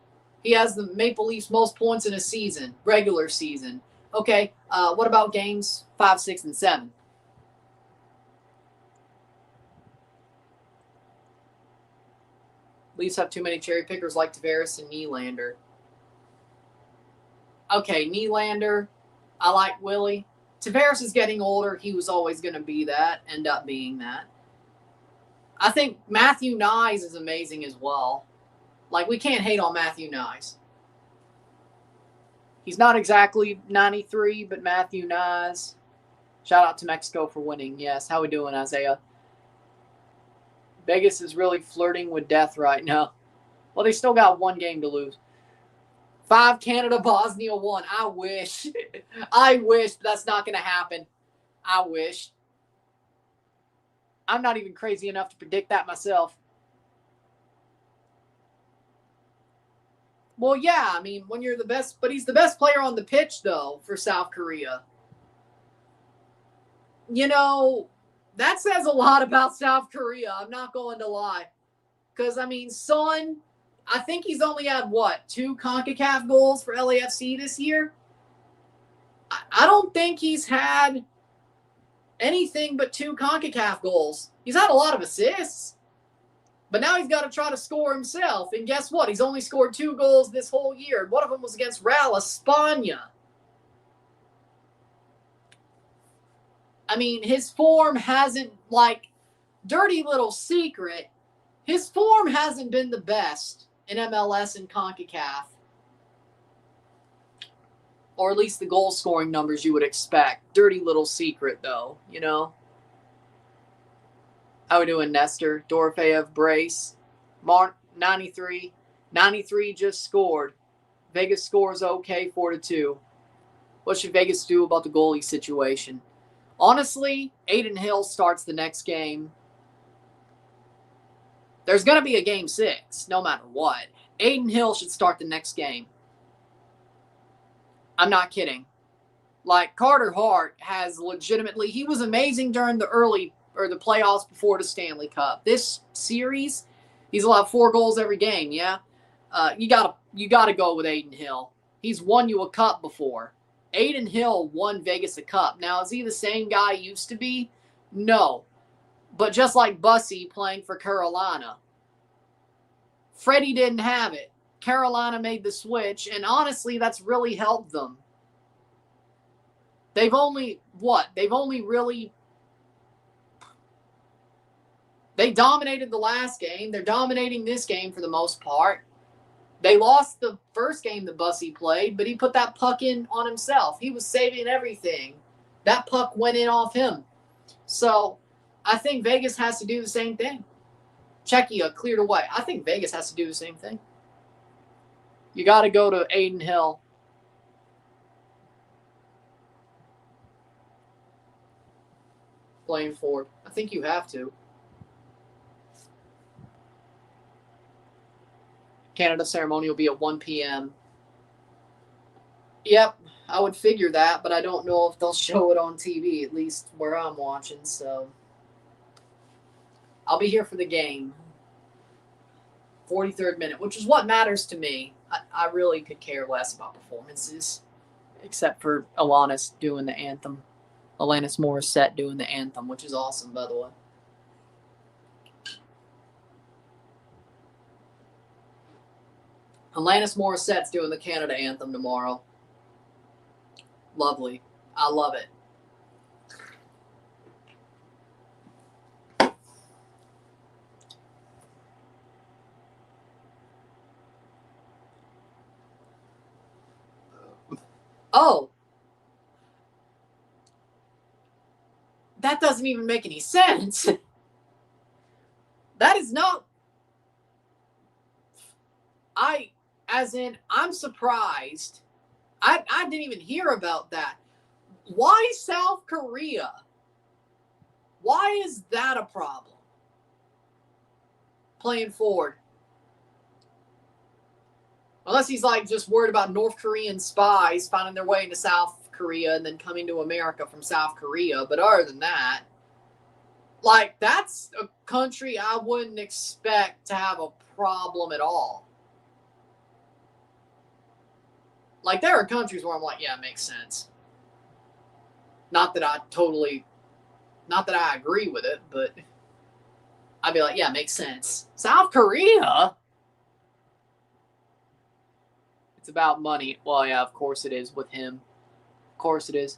Speaker 1: He has the Maple Leafs most points in a season, regular season. Okay, what about games 5, 6, and 7? Leafs have too many cherry pickers like Tavares and Nylander. Okay, Nylander, I like Willie. Tavares is getting older. He was always going to end up being that. I think Matthew Nyes is amazing as well. Like, we can't hate on Matthew Nyes. He's not exactly 93, but Matthew Nyes. Shout out to Mexico for winning. Yes, how we doing, Isaiah? Vegas is really flirting with death right now. Well, they still got one game to lose. 5 Canada, Bosnia 1. I wish. I wish, but that's not going to happen. I wish. I'm not even crazy enough to predict that myself. Well, yeah, I mean, when you're the best, but he's the best player on the pitch, though, for South Korea. You know, that says a lot about South Korea. I'm not going to lie. Because, I mean, Son, I think he's only had, 2 CONCACAF goals for LAFC this year? I don't think he's had anything but 2 CONCACAF goals. He's had a lot of assists. But now he's got to try to score himself. And guess what? He's only scored 2 goals this whole year. One of them was against Real España. I mean, his form hasn't, dirty little secret, his form hasn't been the best in MLS and CONCACAF. Or at least the goal-scoring numbers you would expect. Dirty little secret, though, you know? How we doing, Nestor? Dorofeyev, brace. Mark, 93. 93 just scored. Vegas scores okay, 4-2. What should Vegas do about the goalie situation? Honestly, Aiden Hill starts the next game. There's going to be a game 6, no matter what. Aiden Hill should start the next game. I'm not kidding. Carter Hart has legitimately, he was amazing during the playoffs before the Stanley Cup. This series, he's allowed 4 goals every game, yeah? You gotta go with Aiden Hill. He's won you a cup before. Aiden Hill won Vegas a cup. Now, is he the same guy he used to be? No. But just like Bussy playing for Carolina, Freddie didn't have it. Carolina made the switch, and honestly, that's really helped them. They dominated the last game. They're dominating this game for the most part. They lost the first game that Bussy played, but he put that puck in on himself. He was saving everything. That puck went in off him. So I think Vegas has to do the same thing. Czechia cleared away. I think Vegas has to do the same thing. You got to go to Aiden Hill. Playing forward. I think you have to. Canada ceremony will be at 1 p.m. Yep, I would figure that, but I don't know if they'll show it on TV, at least where I'm watching, so. I'll be here for the game. 43rd minute, which is what matters to me. I really could care less about performances, except for Alanis doing the anthem. Alanis Morissette doing the anthem, which is awesome, by the way. Alanis Morissette's doing the Canada anthem tomorrow. Lovely. I love it. Oh. That doesn't even make any sense. That is not. I'm surprised. I didn't even hear about that. Why South Korea? Why is that a problem? Playing forward. Unless he's like just worried about North Korean spies finding their way into South Korea and then coming to America from South Korea. But other than that, like, that's a country I wouldn't expect to have a problem at all. Like, there are countries where I'm like, yeah, it makes sense. Not that I agree with it, but I'd be like, yeah, it makes sense. South Korea? It's about money. Well, yeah, of course it is with him. Of course it is.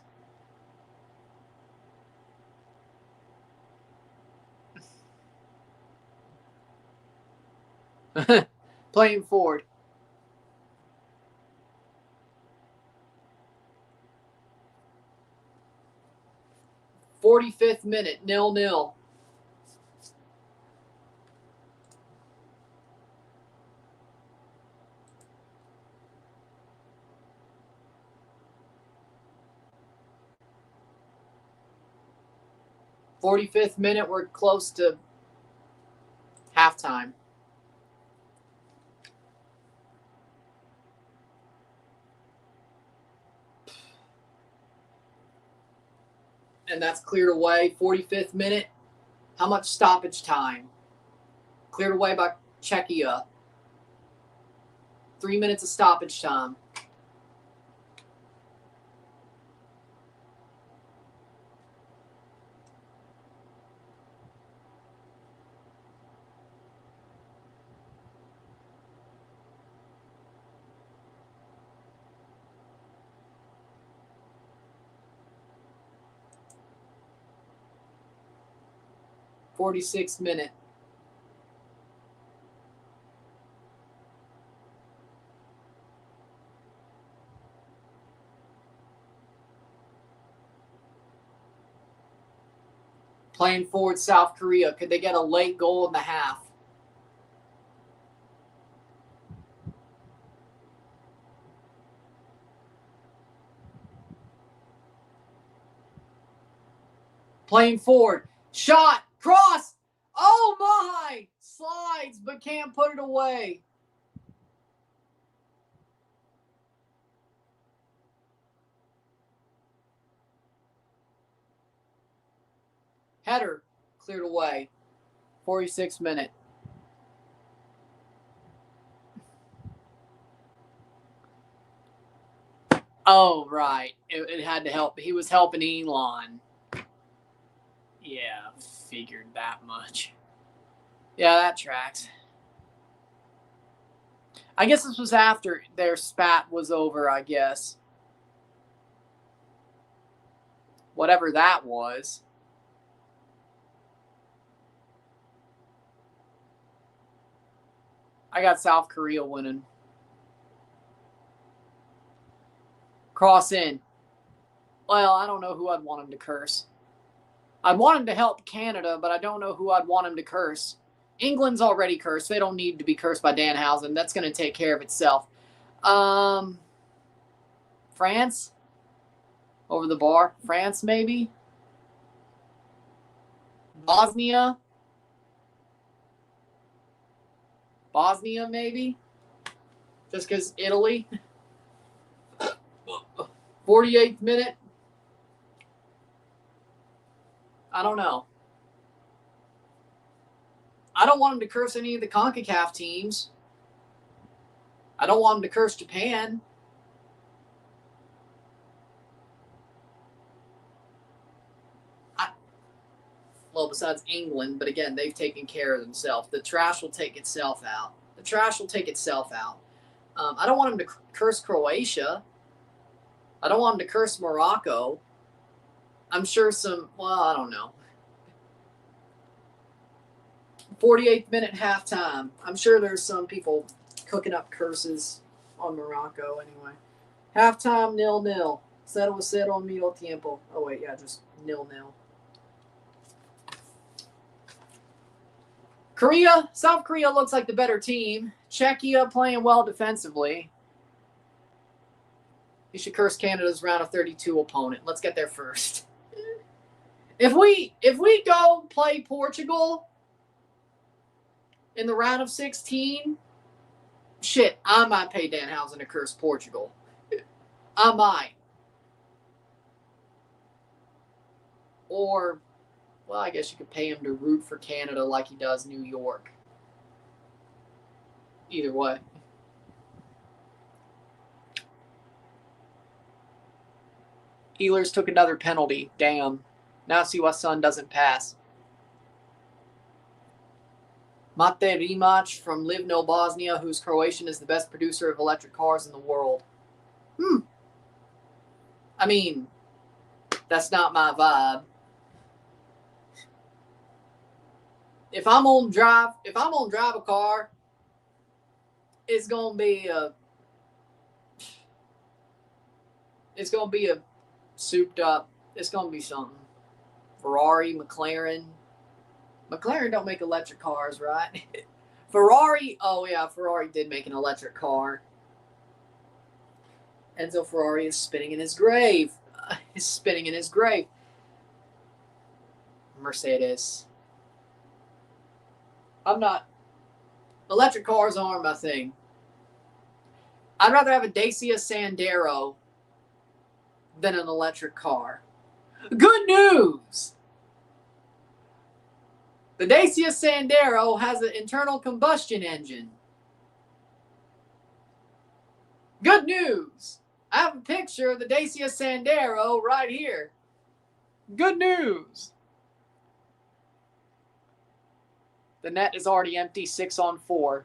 Speaker 1: Playing forward. "45th minute, 0-0. "45th minute, we're close to halftime. And that's cleared away. 45th minute. How much stoppage time? Cleared away by Czechia. 3 minutes of stoppage time. "46th minute. Playing forward, South Korea. Could they get a late goal in the half? Playing forward. Shot. Cross. Oh, my. Slides, but can't put it away. Header. Cleared away. 46th minute. Oh, right. It had to help. He was helping Elon. Yeah, figured that much. Yeah, that tracks. I guess this was after their spat was over, I guess. Whatever that was. I got South Korea winning. Cross in. Well, I don't know who I'd want him to curse. I'd want him to help Canada, but I don't know who I'd want him to curse. England's already cursed. They don't need to be cursed by Danhausen. That's going to take care of itself. France? Over the bar? France, maybe? Bosnia? Bosnia, maybe? Just because Italy? 48th minute? I don't know. I don't want him to curse any of the CONCACAF teams. I don't want him to curse Japan. Well, besides England, but again, they've taken care of themselves. The trash will take itself out. The trash will take itself out. I don't want him to curse Croatia. I don't want him to curse Morocco. I'm sure I don't know. 48th minute halftime. I'm sure there's some people cooking up curses on Morocco anyway. Halftime 0-0. 0-0 medio tiempo. Oh, wait, yeah, just 0-0. South Korea looks like the better team. Czechia playing well defensively. You should curse Canada's round of 32 opponent. Let's get there first. If we go play Portugal in the round of 16, shit, I might pay Danhausen to curse Portugal. I might. Or, well, I guess you could pay him to root for Canada like he does New York. Either way. Ehlers took another penalty. Damn. Now see why Son doesn't pass. Mate Rimac from Livno, Bosnia, whose Croatian is the best producer of electric cars in the world. I mean, that's not my vibe. If I'm on drive a car, it's gonna be a souped up. It's gonna be something. Ferrari, McLaren. McLaren don't make electric cars, right? Ferrari. Oh yeah, Ferrari did make an electric car. Enzo Ferrari is spinning in his grave. He's spinning in his grave. Mercedes. Electric cars aren't my thing. I'd rather have a Dacia Sandero than an electric car. Good news! The Dacia Sandero has an internal combustion engine. Good news! I have a picture of the Dacia Sandero right here. Good news! The net is already empty, 6-on-4.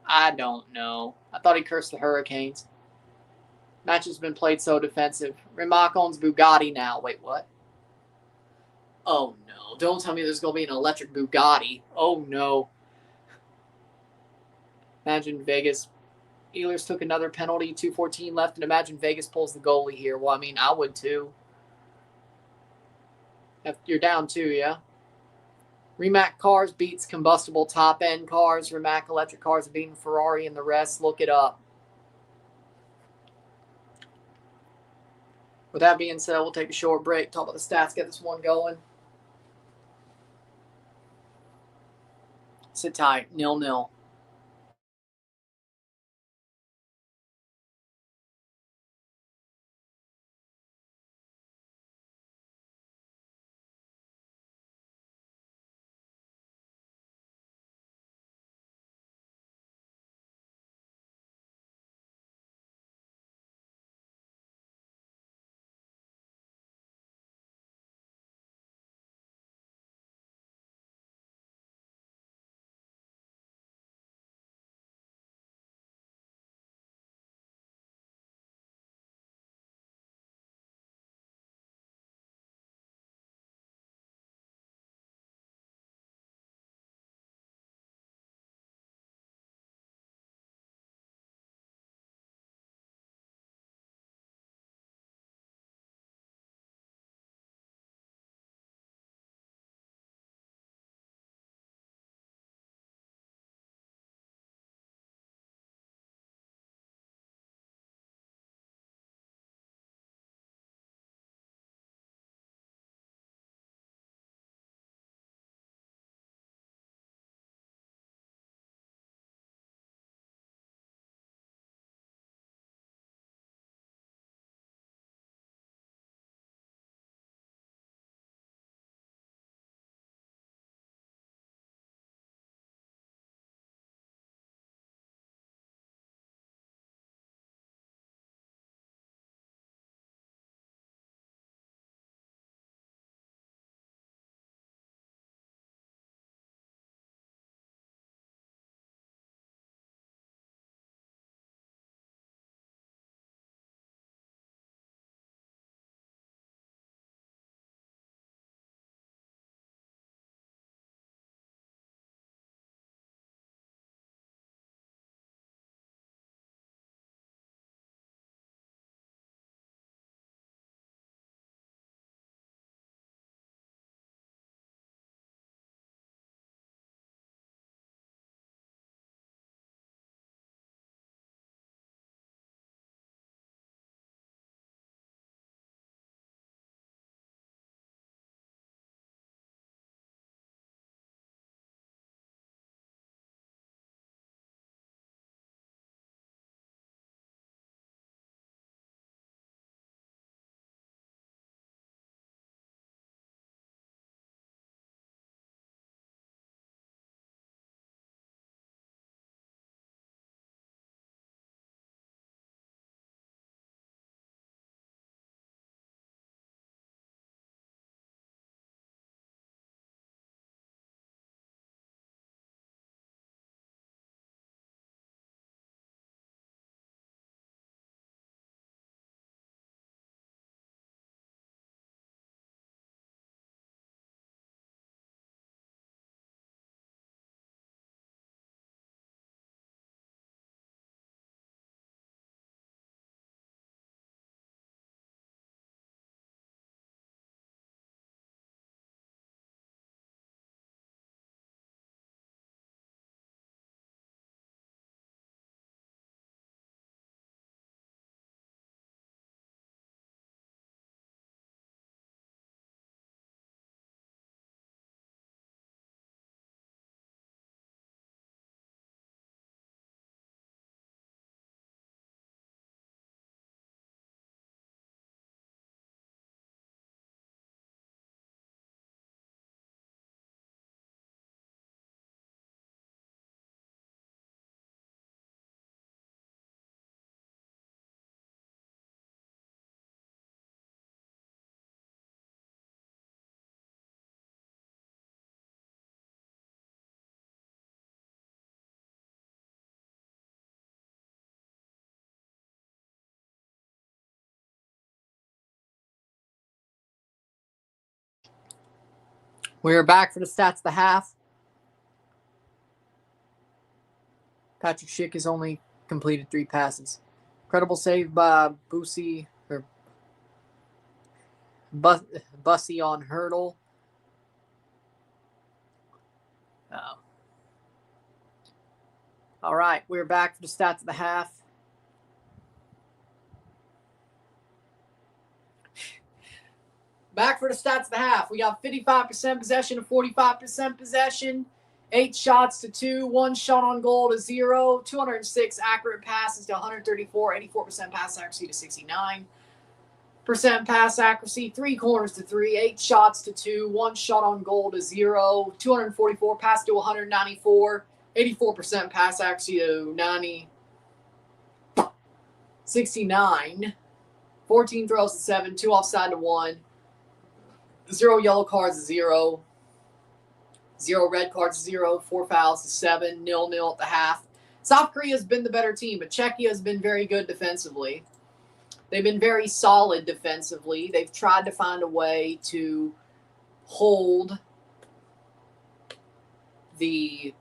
Speaker 1: I don't know. I thought he cursed the Hurricanes. Match has been played so defensive. Rimac owns Bugatti now. Wait, what? Oh, no. Don't tell me there's going to be an electric Bugatti. Oh, no. Imagine Vegas. Ehlers took another penalty, 2:14 left, and imagine Vegas pulls the goalie here. Well, I mean, I would too. You're down 2, yeah? Rimac cars beats combustible top-end cars. Rimac electric cars are beating Ferrari and the rest. Look it up. With that being said, we'll take a short break, talk about the stats, get this one going. Sit tight. 0-0. We're back for the stats of the half. Patrick Schick has only completed 3 passes. Incredible save by Bussy on hurdle. All right, we're back for the stats of the half. Back for the stats of the half. We got 55% possession to 45% possession. 8 shots to 2, 1 shot on goal to 0, 206 accurate passes to 134, 84% pass accuracy to 69% pass accuracy, 3 corners to 3, 8 shots to 2, 1 shot on goal to 0, 244 pass to 194, 84% pass accuracy to 69, 14 throws to 7, 2 offside to 1, 0 yellow cards to 0, 0 red cards to 0, 4 fouls to 7, 0-0 at the half. South Korea has been the better team, but Czechia has been very good defensively. They've been very solid defensively. They've tried to find a way to hold the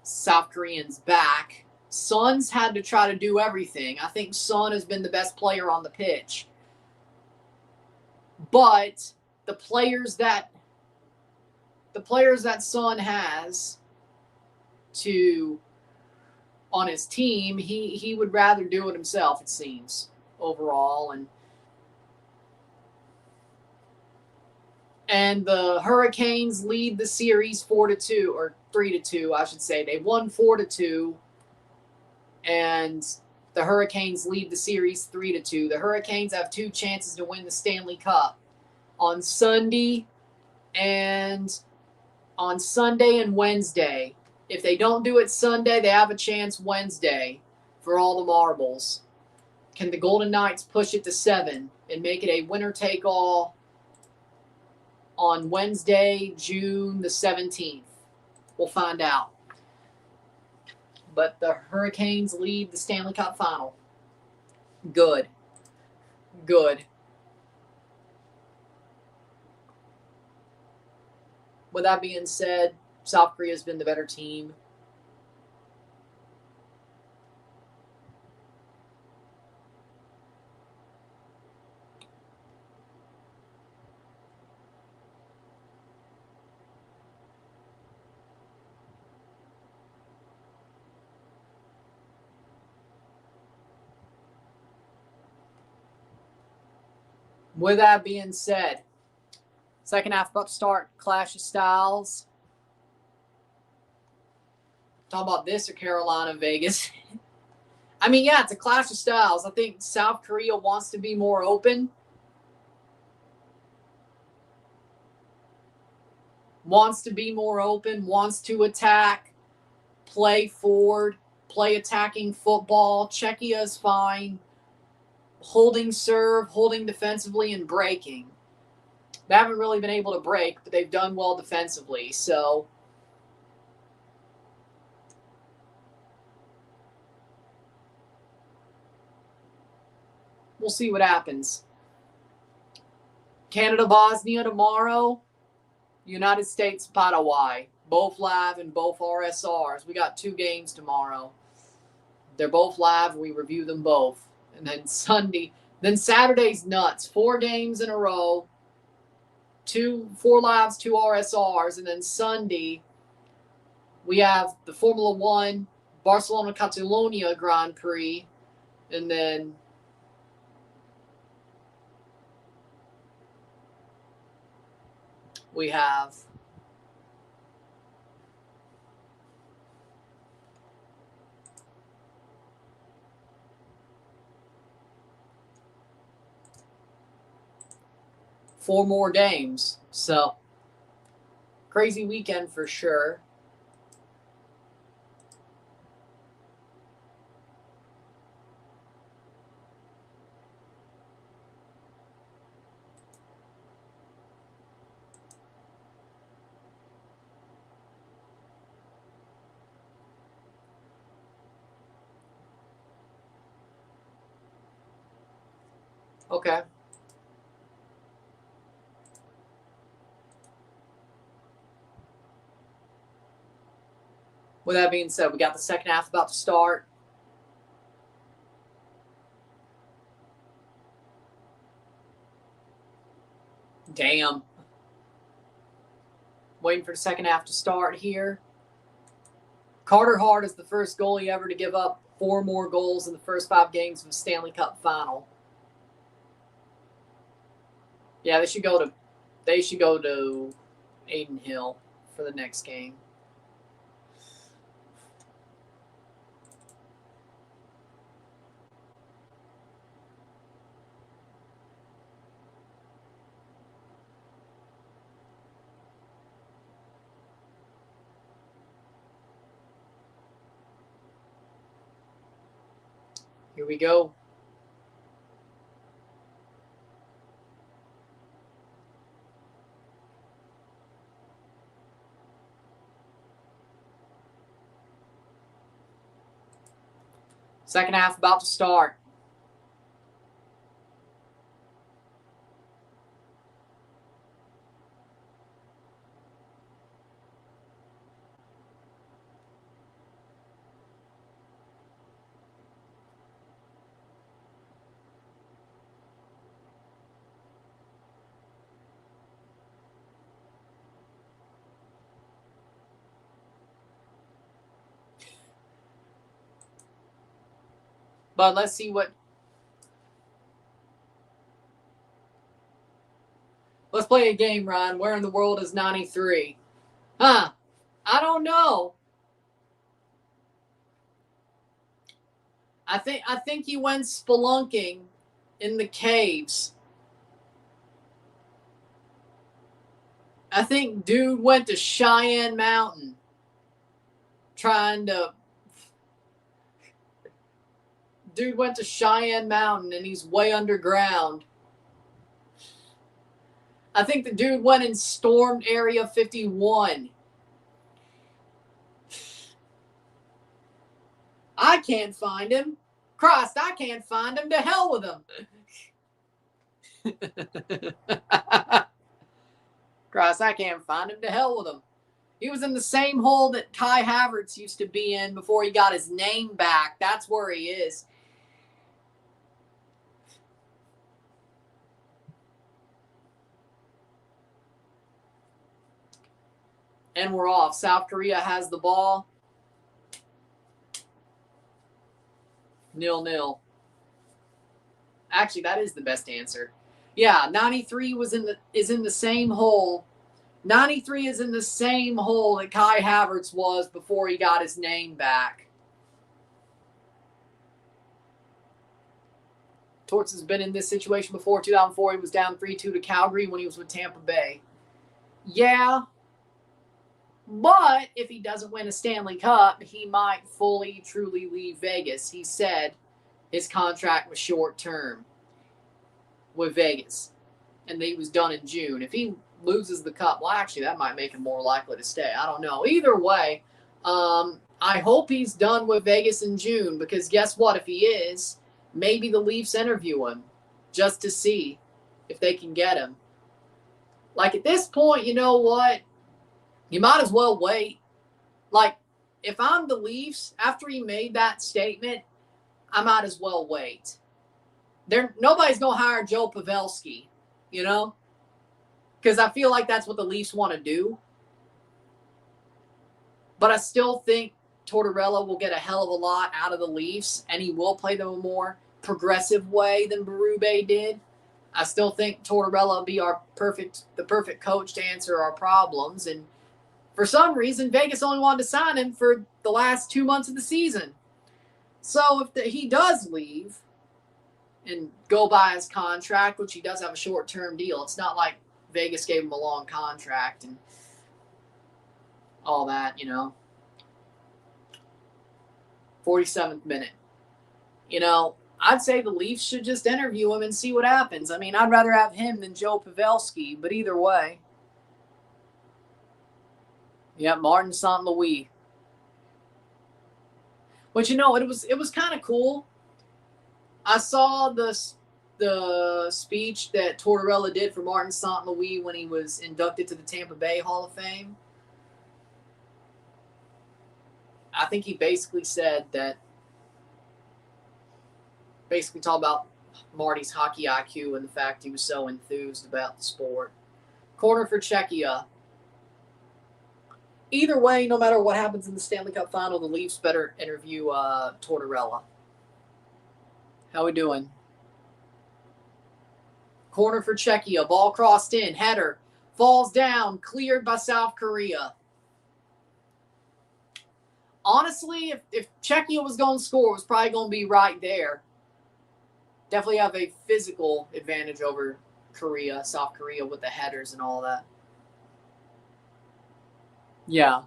Speaker 1: South Koreans back. Son's had to try to do everything. I think Son has been the best player on the pitch. But the players that Son has on his team, he would rather do it himself, it seems, overall. And the Hurricanes lead the series 4-2, or 3-2, I should say. They won 4-2, and the Hurricanes lead the series 3-2. The Hurricanes have 2 chances to win the Stanley Cup on Sunday and Wednesday. If they don't do it Sunday, they have a chance Wednesday for all the marbles. Can the Golden Knights push it to 7 and make it a winner-take-all on Wednesday, June the 17th? We'll find out. But the Hurricanes lead the Stanley Cup final. Good. Good. With that being said, South Korea has been the better team. With that being said, second half about to start. Clash of Styles. Talk about this or Carolina, Vegas. I mean, yeah, it's a clash of styles. I think South Korea wants to be more open. Wants to attack, play forward, play attacking football. Czechia is fine. Holding serve, holding defensively, and breaking. They haven't really been able to break, but they've done well defensively. So we'll see what happens. Canada-Bosnia tomorrow. United States-Paraguay. Both live and both RSRs. We got 2 games tomorrow. They're both live. We review them both. And then Saturday's nuts. 4 games in a row. 4 lives, 2 RSRs. And then Sunday, we have the Formula 1 Barcelona-Catalonia Grand Prix. And then we have four more games. So, crazy weekend for sure. Okay. With that being said, we got the second half about to start. Damn. Waiting for the second half to start here. Carter Hart is the first goalie ever to give up 4 more goals in the first 5 games of the Stanley Cup final. Yeah, they should go to Aiden Hill for the next game. Here we go. Second half about to start. But let's see what. Let's play a game, Ryan. Where in the world is 93? Huh? I don't know. I think he went spelunking in the caves. I think dude went to Cheyenne Mountain Dude went to Cheyenne Mountain and he's way underground. I think the dude went and stormed Area 51. I can't find him. Christ, I can't find him. To hell with him. Christ, I can't find him. To hell with him. He was in the same hole that Kai Havertz used to be in before he got his name back. That's where he is. And we're off. South Korea has the ball. 0-0. Actually, that is the best answer. Yeah, 93 is in the same hole. 93 is in the same hole that Kai Havertz was before he got his name back. Torts has been in this situation before. 2004, he was down 3-2 to Calgary when he was with Tampa Bay. Yeah. But if he doesn't win a Stanley Cup, he might fully, truly leave Vegas. He said his contract was short term with Vegas, and he was done in June. If he loses the Cup, well, actually, that might make him more likely to stay. I don't know. Either way, I hope he's done with Vegas in June, because guess what? If he is, maybe the Leafs interview him just to see if they can get him. Like, at this point, you know what? You might as well wait. Like, if I'm the Leafs, after he made that statement, I might as well wait. Nobody's going to hire Joe Pavelski, you know? Because I feel like that's what the Leafs want to do. But I still think Tortorella will get a hell of a lot out of the Leafs, and he will play them a more progressive way than Berube did. I still think Tortorella will be the perfect coach to answer our problems, and for some reason, Vegas only wanted to sign him for the last 2 months of the season. So if he does leave and go by his contract, which he does have a short-term deal, it's not like Vegas gave him a long contract and all that, you know. 47th minute. You know, I'd say the Leafs should just interview him and see what happens. I mean, I'd rather have him than Joe Pavelski, but either way. Yeah, Martin St. Louis. But you know, it was kind of cool. I saw the speech that Tortorella did for Martin St. Louis when he was inducted to the Tampa Bay Hall of Fame. I think he basically said that, basically talked about Marty's hockey IQ and the fact he was so enthused about the sport. Corner for Czechia. Either way, no matter what happens in the Stanley Cup final, the Leafs better interview Tortorella. How we doing? Corner for Czechia. Ball crossed in. Header. Falls down. Cleared by South Korea. Honestly, if Czechia was going to score, it was probably going to be right there. Definitely have a physical advantage over Korea, South Korea, with the headers and all that. Yeah.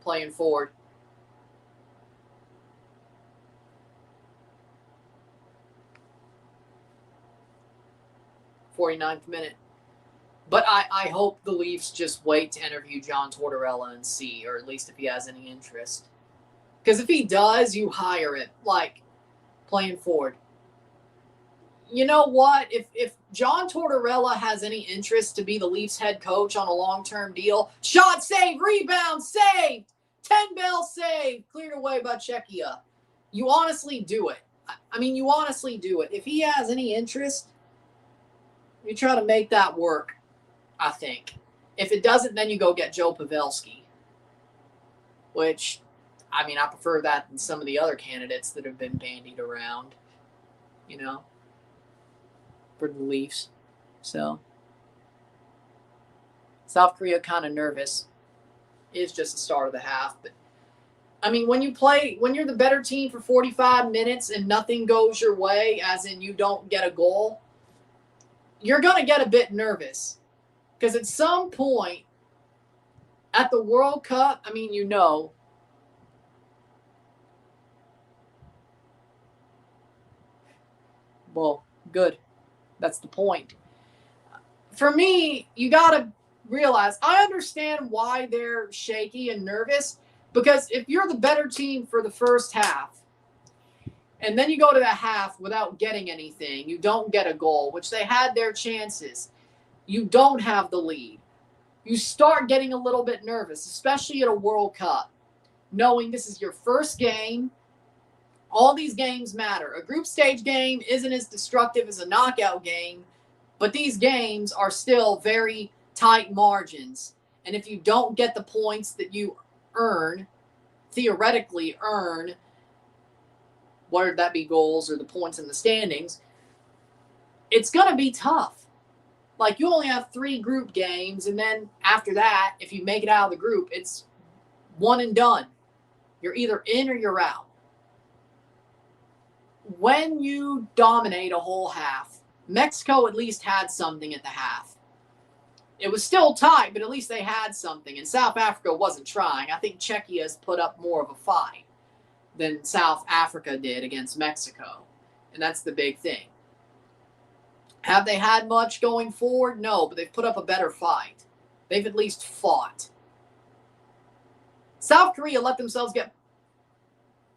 Speaker 1: Playing forward. '49th minute. But I hope the Leafs just wait to interview John Tortorella and see, or at least if he has any interest. Because if he does, you hire it, like playing forward. You know what? If John Tortorella has any interest to be the Leafs head coach on a long-term deal, shot saved, rebound saved, 10-bell saved, cleared away by Czechia. You honestly do it. I mean, you honestly do it. If he has any interest, you try to make that work, I think. If it doesn't, then you go get Joe Pavelski, which, I mean, I prefer that than some of the other candidates that have been bandied around, you know, for the Leafs. So, South Korea kind of nervous. It's just the start of the half. But, I mean, when you're the better team for 45 minutes and nothing goes your way, as in you don't get a goal, you're going to get a bit nervous. Because at some point at the World Cup, I mean, you know, well, good. That's the point. For me, you got to realize, I understand why they're shaky and nervous, because if you're the better team for the first half, and then you go to the half without getting anything, you don't get a goal, which they had their chances, you don't have the lead, you start getting a little bit nervous, especially at a World Cup, knowing this is your first game. All these games matter. A group stage game isn't as destructive as a knockout game, but these games are still very tight margins. And if you don't get the points that you theoretically earn, whether that be goals or the points in the standings, it's going to be tough. Like, you only have 3 group games, and then after that, if you make it out of the group, it's one and done. You're either in or you're out. When you dominate a whole half, Mexico at least had something at the half. It was still tight, but at least they had something. And South Africa wasn't trying. I think Czechia has put up more of a fight than South Africa did against Mexico. And that's the big thing. Have they had much going forward? No, but they've put up a better fight. They've at least fought. South Korea let themselves get...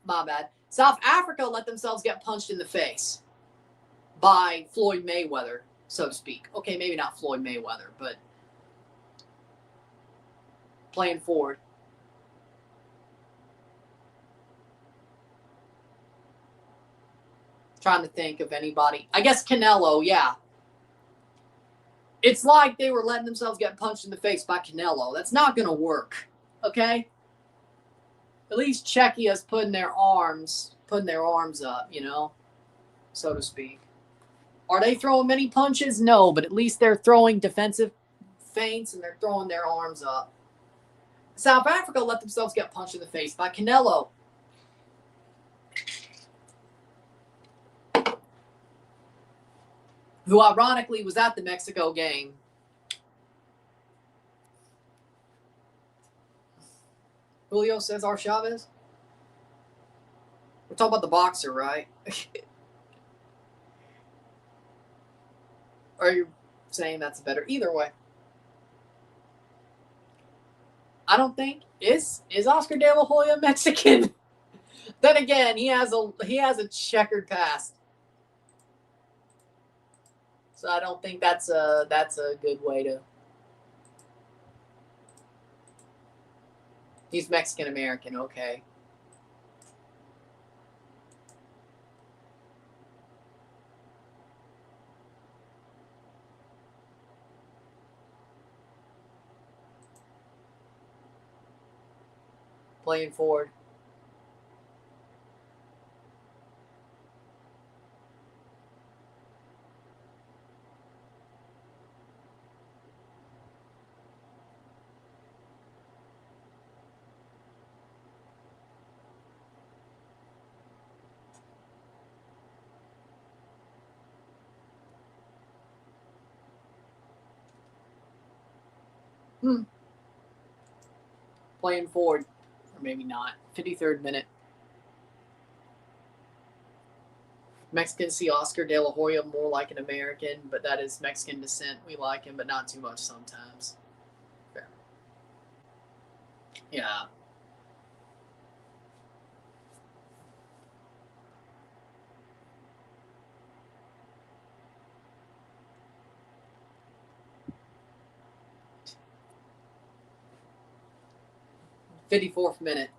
Speaker 1: My bad. South Africa let themselves get punched in the face by Floyd Mayweather, so to speak. Okay, maybe not Floyd Mayweather, but playing forward. Trying to think of anybody. I guess Canelo, yeah. It's like they were letting themselves get punched in the face by Canelo. That's not going to work, okay? At least Czechia's putting their arms up, you know, so to speak. Are they throwing many punches? No, but at least they're throwing defensive feints and they're throwing their arms up. South Africa let themselves get punched in the face by Canelo. Who ironically was at the Mexico game. Julio Cesar Chavez? We're talking about the boxer, right? Are you saying that's better? Either way. I don't think. Is Oscar De La Hoya Mexican? Then again, he has a checkered past. So I don't think that's a good way to. He's Mexican American, okay. Playing forward. Playing forward. Or maybe not. 53rd minute. Mexicans see Oscar De La Hoya more like an American, but that is Mexican descent. We like him, but not too much sometimes. Fair. Yeah. '54th minute.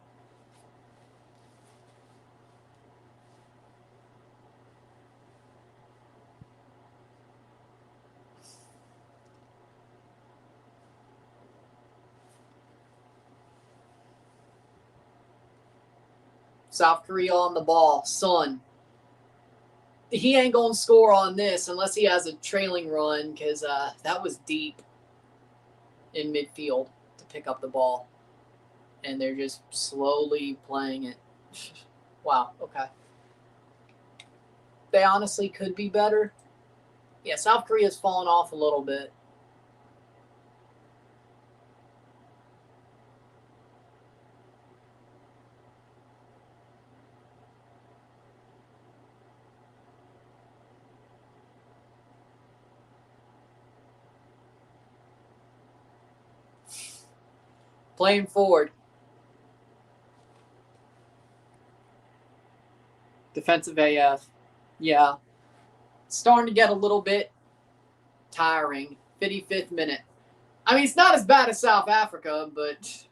Speaker 1: South Korea on the ball. Son. He ain't going to score on this unless he has a trailing run because that was deep in midfield to pick up the ball. And they're just slowly playing it. Wow, okay. They honestly could be better. Yeah, South Korea's fallen off a little bit. Playing forward. Defensive AF. Yeah. Starting to get a little bit tiring. 55th minute. I mean, it's not as bad as South Africa, but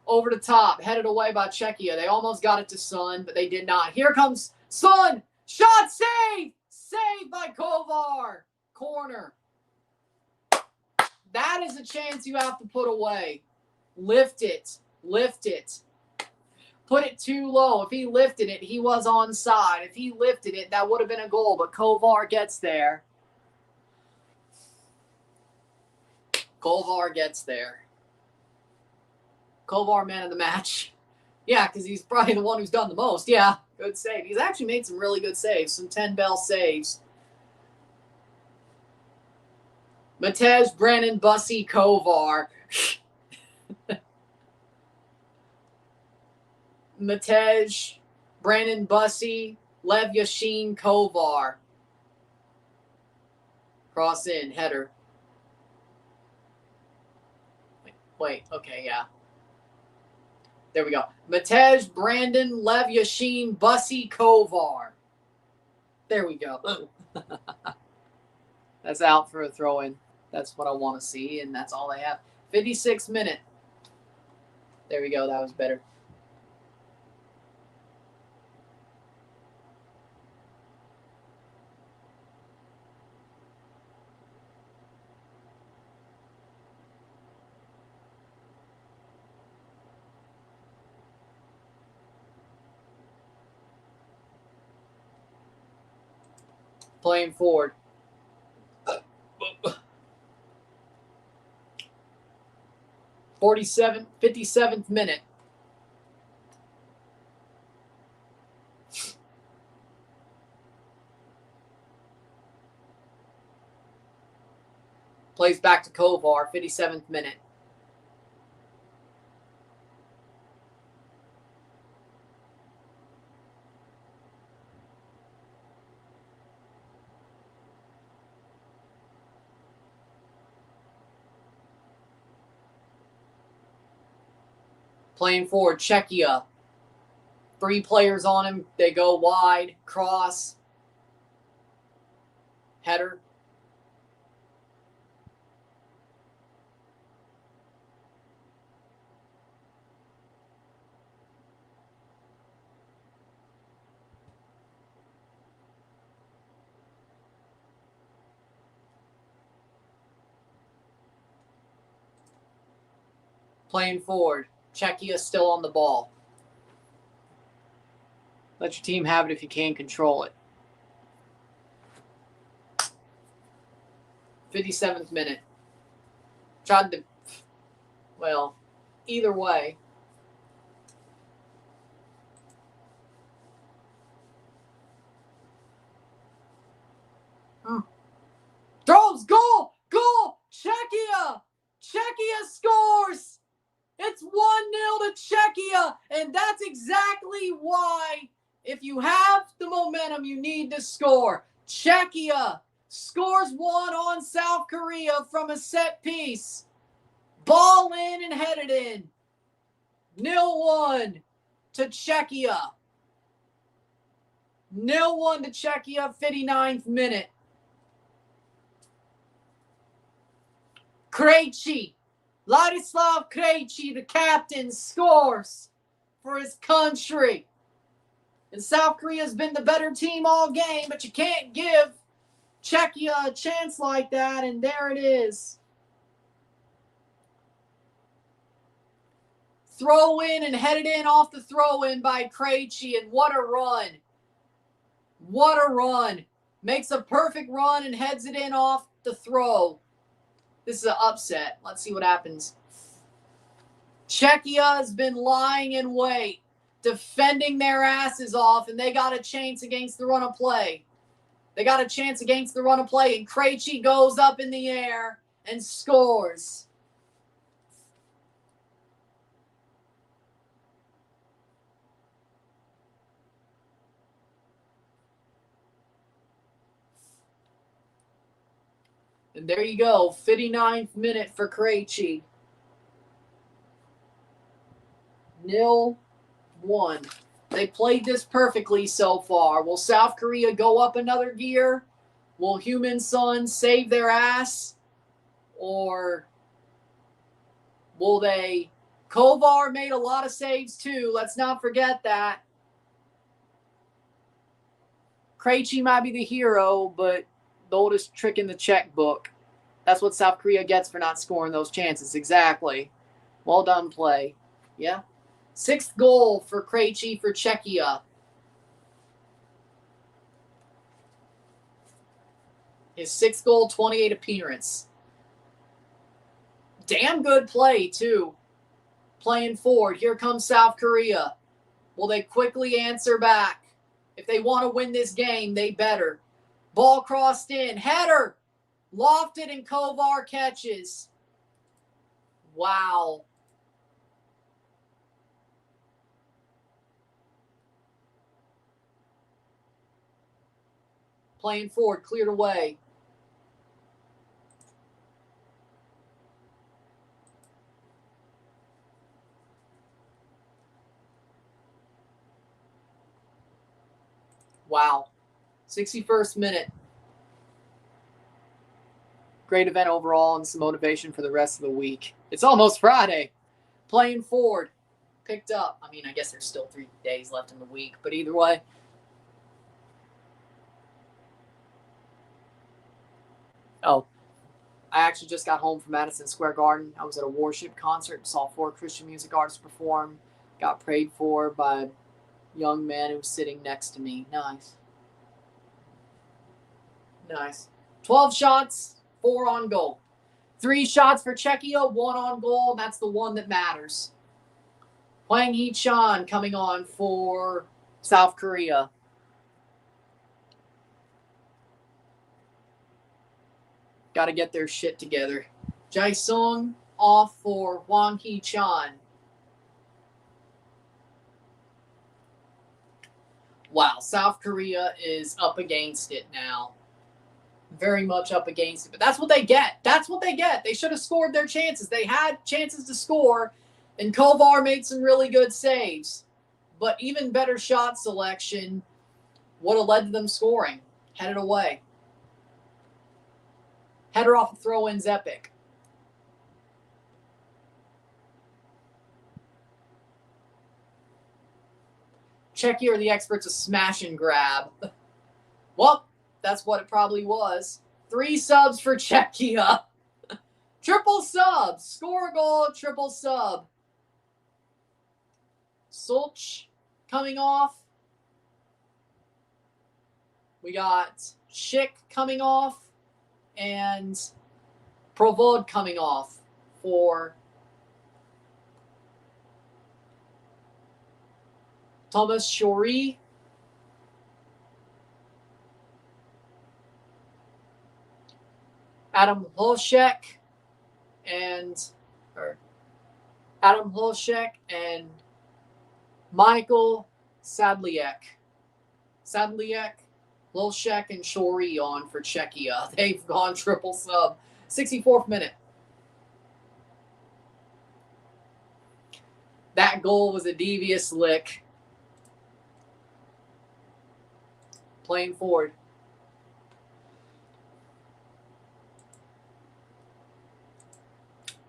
Speaker 1: over the top, headed away by Czechia. They almost got it to Son, but they did not. Here comes Son. Shot saved! Saved by Kovar. Corner. That is a chance you have to put away. Lift it. Lift it. Put it too low. If he lifted it, he was onside. If he lifted it, that would have been a goal, but Kovar gets there. Kovar gets there. Kovar, man of the match. Yeah, because he's probably the one who's done the most. Yeah, good save. He's actually made some really good saves, some 10-bell saves. Matej, Brennan, Bussy, Kovar. Matej, Brandon Bussy, Lev Yashin, Kovar. Cross in, header. Wait, okay, yeah. There we go. Matej, Brandon, Lev Yashin, Bussy, Kovar. There we go. That's out for a throw-in. That's what I want to see, and that's all they have. 56th minute. There we go. That was better. Playing forward. 57th minute. Plays back to Kovar, 57th minute. Playing forward, Czechia. 3 players on him. They go wide, cross. Header. Playing forward. Czechia still on the ball. Let your team have it if you can control it. 57th minute. Tried to, well, either way. Throws, goal, goal, Czechia! Czechia scores! It's 1-0 to Czechia, and that's exactly why, if you have the momentum, you need to score. Czechia scores one on South Korea from a set piece. Ball in and headed in. 0-1 to Czechia. 0-1 to Czechia, 59th minute. Krejci, Ladislav Krejci, the captain, scores for his country. And South Korea's been the better team all game, but you can't give Czechia a chance like that, and there it is. Throw in and headed in off the throw in by Krejci, and what a run. What a run. Makes a perfect run and heads it in off the throw. This is an upset. Let's see what happens. Czechia has been lying in wait, defending their asses off, and they got a chance against the run of play. They got a chance against the run of play, and Krejci goes up in the air and scores. And there you go, 59th minute for Krejci. 0-1. They played this perfectly so far. Will South Korea go up another gear? Will Human Son save their ass? Or will they? Kovar made a lot of saves too. Let's not forget that. Krejci might be the hero, but the oldest trick in the checkbook. That's what South Korea gets for not scoring those chances. Exactly. Well done play. Yeah. 6th goal for Krejci for Czechia. His 6th goal, 28 appearance. Damn good play, too. Playing forward. Here comes South Korea. Will they quickly answer back? If they want to win this game, they better. Ball crossed in. Header. Lofted and Kovar catches. Wow. Playing forward. Cleared away. Wow. 61st minute. Great event overall and some motivation for the rest of the week. It's almost Friday. Playing forward. Picked up. I mean, I guess there's still 3 days left in the week, but either way. Oh, I actually just got home from Madison Square Garden. I was at a worship concert, saw 4 Christian music artists perform, got prayed for by a young man who was sitting next to me. Nice. Nice. 12 shots, 4 on goal. 3 shots for Czechia, 1 on goal, and that's the one that matters. Hwang Hee-chan coming on for South Korea. Got to get their shit together. Jae-sung off for Hwang Hee-chan. Wow, South Korea is up against it now. Very much up against it. But that's what they get. That's what they get. They should have scored their chances. They had chances to score, and Kovar made some really good saves. But even better shot selection would have led to them scoring. Headed away. Header off of throw-in's epic. Czechia are the experts of smash and grab. Well, that's what it probably was. 3 subs for Czechia. Triple sub. Score a goal, triple sub. Sulch coming off. We got Schick coming off. And Provod coming off for Thomas Shori. Adam Holshek and Michael Sadliek. Sadliek, Holshek, and Shori on for Czechia. They've gone triple sub. 64th minute. That goal was a devious lick. Playing forward.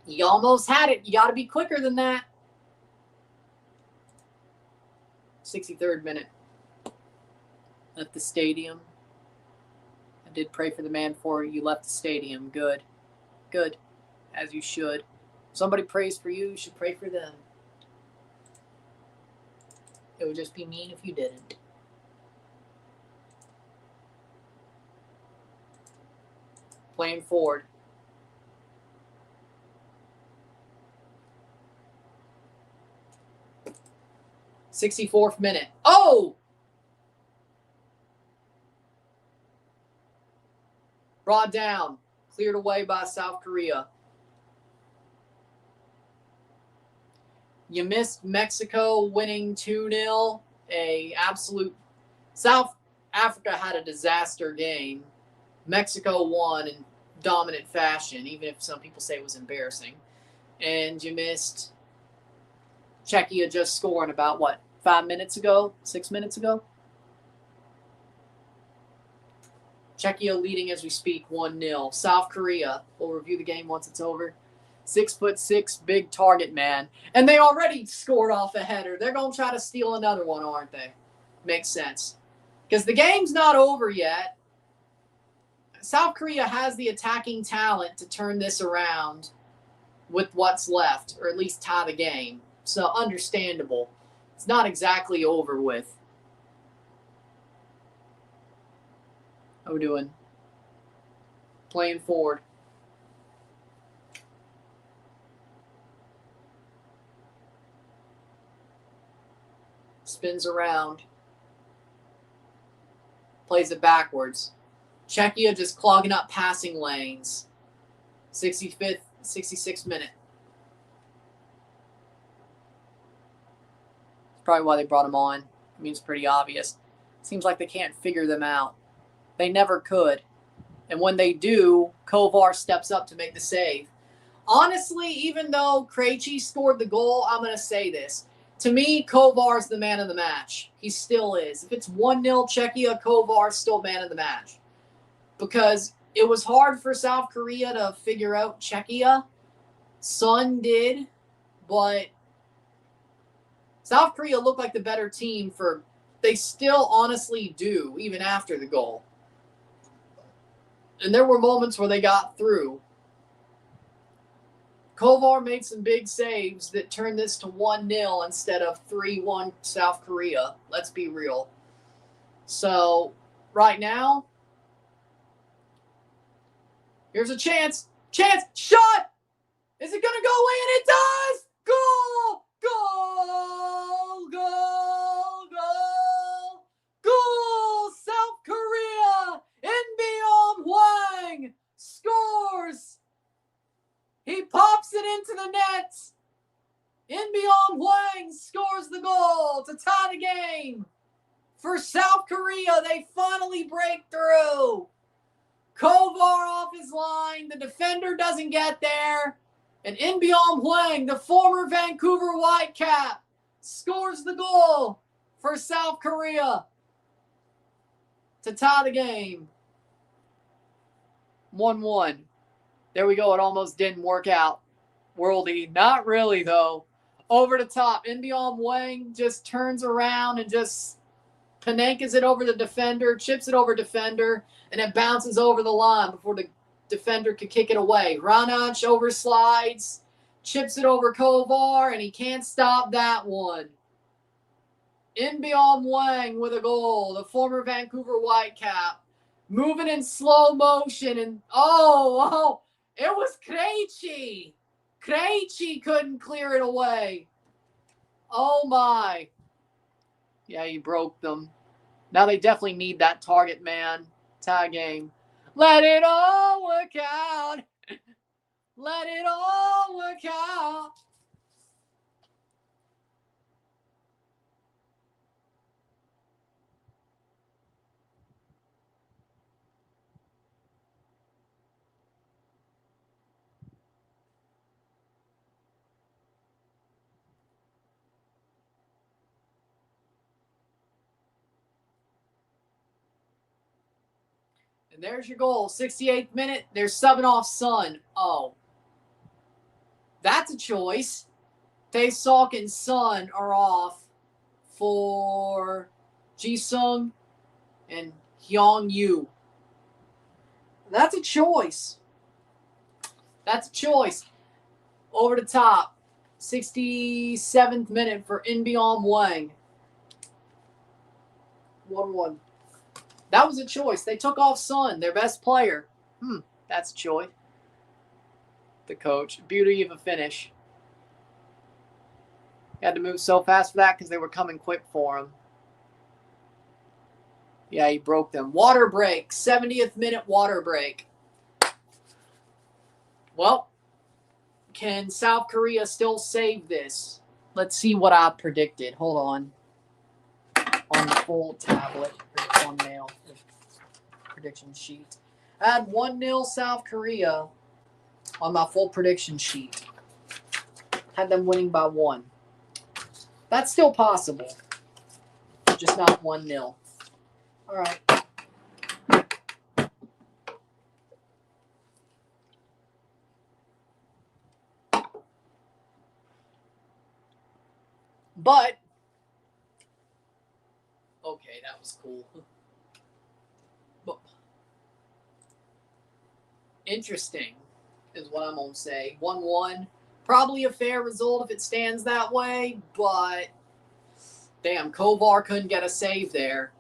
Speaker 1: You almost had it. You got to be quicker than that. 63rd minute. Left the stadium. I did pray for the man before you left the stadium. Good. Good. As you should. Somebody prays for you, you should pray for them. It would just be mean if you didn't. Playing forward. '64th minute. Oh! Brought down. Cleared away by South Korea. You missed Mexico winning 2-0. South Africa had a disaster game. Mexico won in dominant fashion, even if some people say it was embarrassing. And you missed Czechia just scoring about, 5 minutes ago? 6 minutes ago? Czechia leading as we speak, 1-0. South Korea, we'll review the game once it's over. 6'6", big target man. And they already scored off a header. They're going to try to steal another one, aren't they? Makes sense. Because the game's not over yet. South Korea has the attacking talent to turn this around with what's left, or at least tie the game. So, understandable. It's not exactly over with. How we doing? Playing forward. Spins around. Plays it backwards. Czechia just clogging up passing lanes. 66th minute. That's probably why they brought him on. I mean, it's pretty obvious. Seems like they can't figure them out. They never could. And when they do, Kovar steps up to make the save. Honestly, even though Krejci scored the goal, I'm going to say this. To me, Kovar's the man of the match. He still is. If it's 1-0 Czechia, Kovar's still man of the match. Because it was hard for South Korea to figure out Czechia. Sun did, but South Korea looked like the better team for, they still honestly do, even after the goal. And there were moments where they got through. Kovar made some big saves that turned this to 1-0 instead of 3-1 South Korea. Let's be real. So, right now, here's a chance. Chance! Shot! Is it going to go in? It does! Goal! Goal! Goal! Goal! Goal! South Korea! Inbeom Hwang scores! He pops it into the net. Inbeom Hwang scores the goal to tie the game. For South Korea, they finally break through. Kovar off his line. The defender doesn't get there. And Inbeom Hwang, the former Vancouver Whitecap, scores the goal for South Korea to tie the game. 1-1. There we go. It almost didn't work out. Worldy. Not really, though. Over the top. Inbeom Wang just turns around and just Panenkas it over the defender, chips it over defender, and it bounces over the line before the defender could kick it away. Ranach overslides, chips it over Kovar, and he can't stop that one. Inbeom Wang with a goal, the former Vancouver Whitecap, moving in slow motion, and it was Krejci. Krejci couldn't clear it away. Oh my. Yeah, he broke them. Now they definitely need that target man. Tie game. Let it all work out. Let it all work out. And there's your goal. 68th minute. They're subbing off Sun. Oh. That's a choice. Tae-Sok and Sun are off for Ji-Sung and Hyung-Yu. That's a choice. That's a choice. Over the top. 67th minute for Inbeom Wang. 1-1. That was a choice. They took off Sun, their best player. That's a choice. The coach. Beauty of a finish. Had to move so fast for that because they were coming quick for him. Yeah, he broke them. Water break. 70th minute water break. Well, can South Korea still save this? Let's see what I predicted. Hold on. On the full tablet. Or thumbnail. Prediction sheet. I had 1-0 South Korea on my full prediction sheet. Had them winning by 1. That's still possible. Just not 1-0. All right. But, okay, that was cool. But, interesting is what I'm going to say. 1-1. Probably a fair result if it stands that way, but damn, Kovar couldn't get a save there.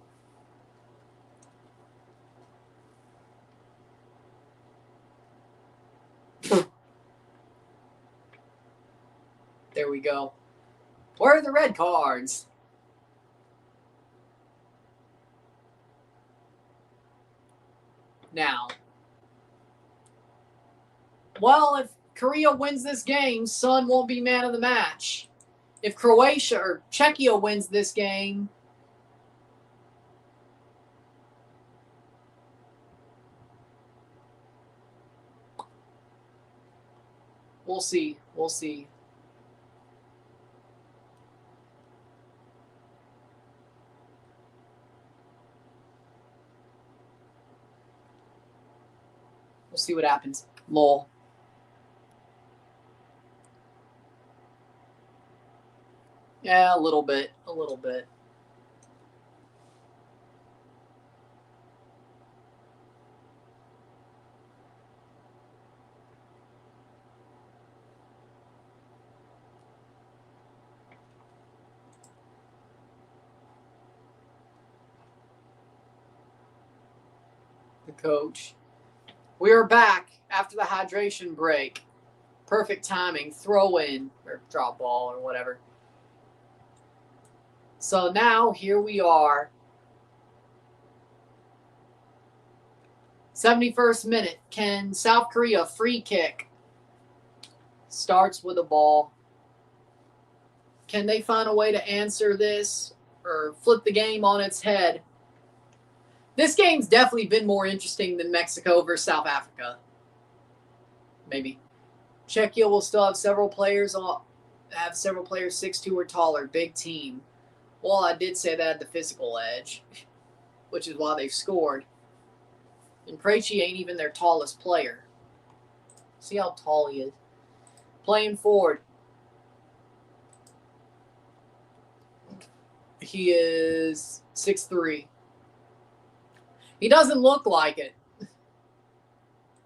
Speaker 1: There we go. Where are the red cards? Now, well, if Korea wins this game, Sun won't be man of the match. If Croatia or Czechia wins this game, we'll see. We'll see. We'll see what happens. Lol. Yeah, a little bit. A little bit. The coach. We are back after the hydration break. Perfect timing. Throw in or drop ball or whatever. So now here we are. 71st minute. Can South Korea free kick? Starts with a ball. Can they find a way to answer this or flip the game on its head? This game's definitely been more interesting than Mexico versus South Africa. Maybe. Czechia will still have several players 6'2" or taller. Big team. Well, I did say that had the physical edge, which is why they've scored. And Krejci ain't even their tallest player. See how tall he is. Playing forward. He is 6'3". He doesn't look like it.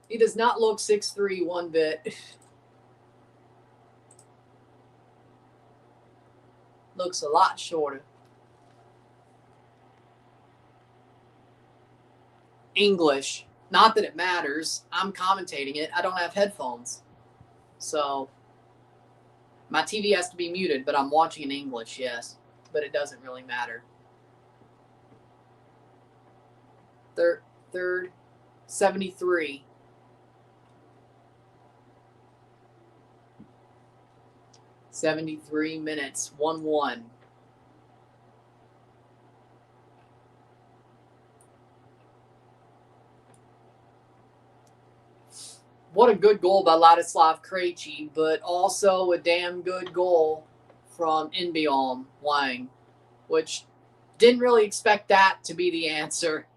Speaker 1: He does not look 6'3" one bit. Looks a lot shorter. English. Not that it matters. I'm commentating it. I don't have headphones. So my TV has to be muted, but I'm watching in English, yes. But it doesn't really matter. Third, 73. .73 minutes, 1-1. What a good goal by Ladislav Krejci, but also a damn good goal from Inbeom Wang, which didn't really expect that to be the answer.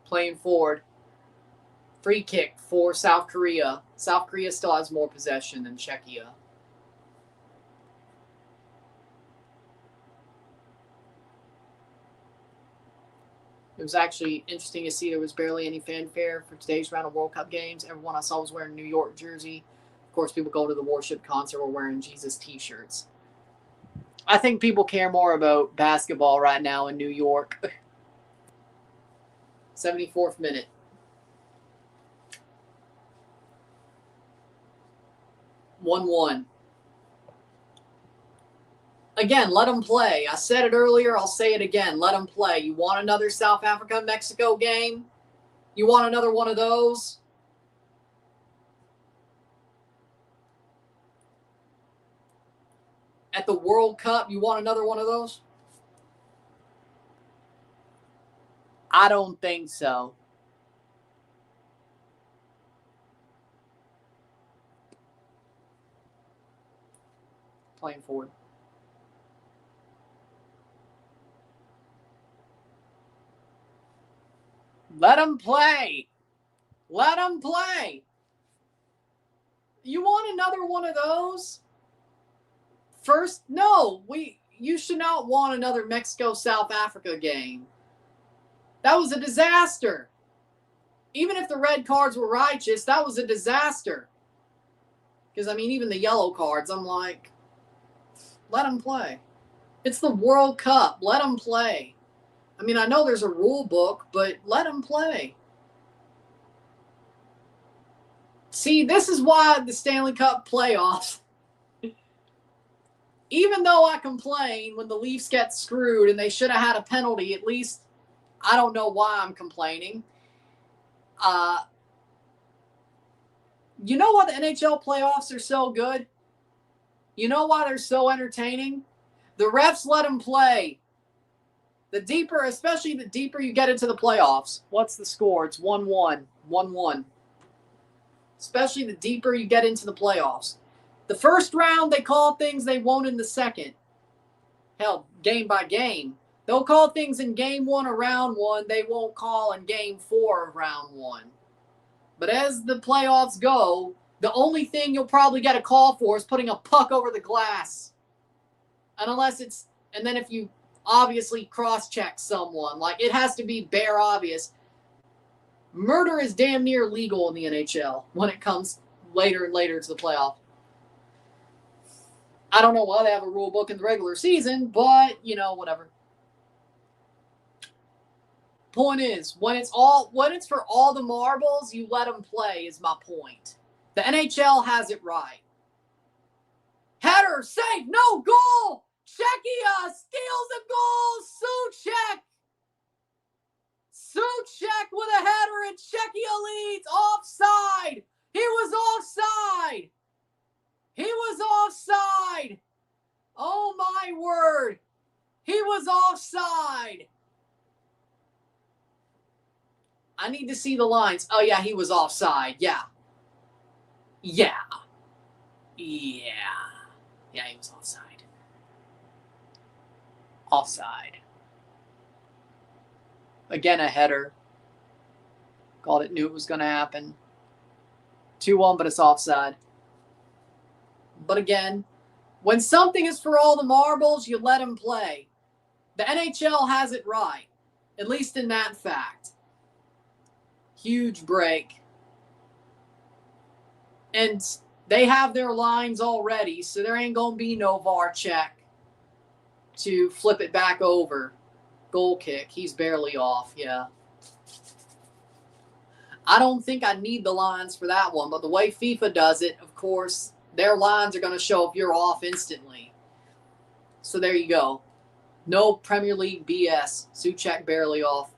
Speaker 1: Playing forward. Free kick for South Korea. South Korea still has more possession than Czechia. It was actually interesting to see there was barely any fanfare for today's round of World Cup games. Everyone I saw was wearing a New York jersey. Of course, people going to the Warship concert were wearing Jesus t-shirts. I think people care more about basketball right now in New York. 74th minute. (1-1). Again, let them play. I said it earlier. I'll say it again. Let them play. You want another South Africa-Mexico game? You want another one of those? At the World Cup, you want another one of those? I don't think so. Playing forward. Let them play. Let them play. You want another one of those? First, no. You should not want another Mexico-South Africa game. That was a disaster. Even if the red cards were righteous, that was a disaster. Because, I mean, even the yellow cards, I'm like, let them play. It's the World Cup. Let them play. I mean, I know there's a rule book, but let them play. See, this is why the Stanley Cup playoffs, even though I complain when the Leafs get screwed and they should have had a penalty, at least I don't know why I'm complaining. You know why the NHL playoffs are so good? You know why they're so entertaining? The refs let them play. The deeper, especially the deeper you get into the playoffs. What's the score? It's 1-1. 1-1. Especially the deeper you get into the playoffs. The first round, they call things they won't in the second. Hell, game by game. They'll call things in game 1 or round 1 they won't call in game 4 of round 1. But as the playoffs go, the only thing you'll probably get a call for is putting a puck over the glass. And then if you obviously cross-check someone, like it has to be bare obvious. Murder is damn near legal in the NHL when it comes later and later to the playoff. I don't know why they have a rule book in the regular season, but, whatever. Point is, when it's for all the marbles, you let them play is my point. The NHL has it right. Header, save, no goal! Czechia steals a goal! Suchek with a header and Czechia leads. Offside! He was offside! Oh my word! He was offside! I need to see the lines. Oh yeah, he was offside. Yeah, he was offside. Offside. Again, a header. Called it, knew it was going to happen. 2-1, but it's offside. But again, when something is for all the marbles, you let them play. The NHL has it right, at least in that fact. Huge break. And they have their lines already, so there ain't going to be no VAR check to flip it back over. Goal kick. He's barely off, yeah. I don't think I need the lines for that one, but the way FIFA does it, of course, their lines are going to show if you're off instantly. So there you go. No Premier League BS. Souček barely off.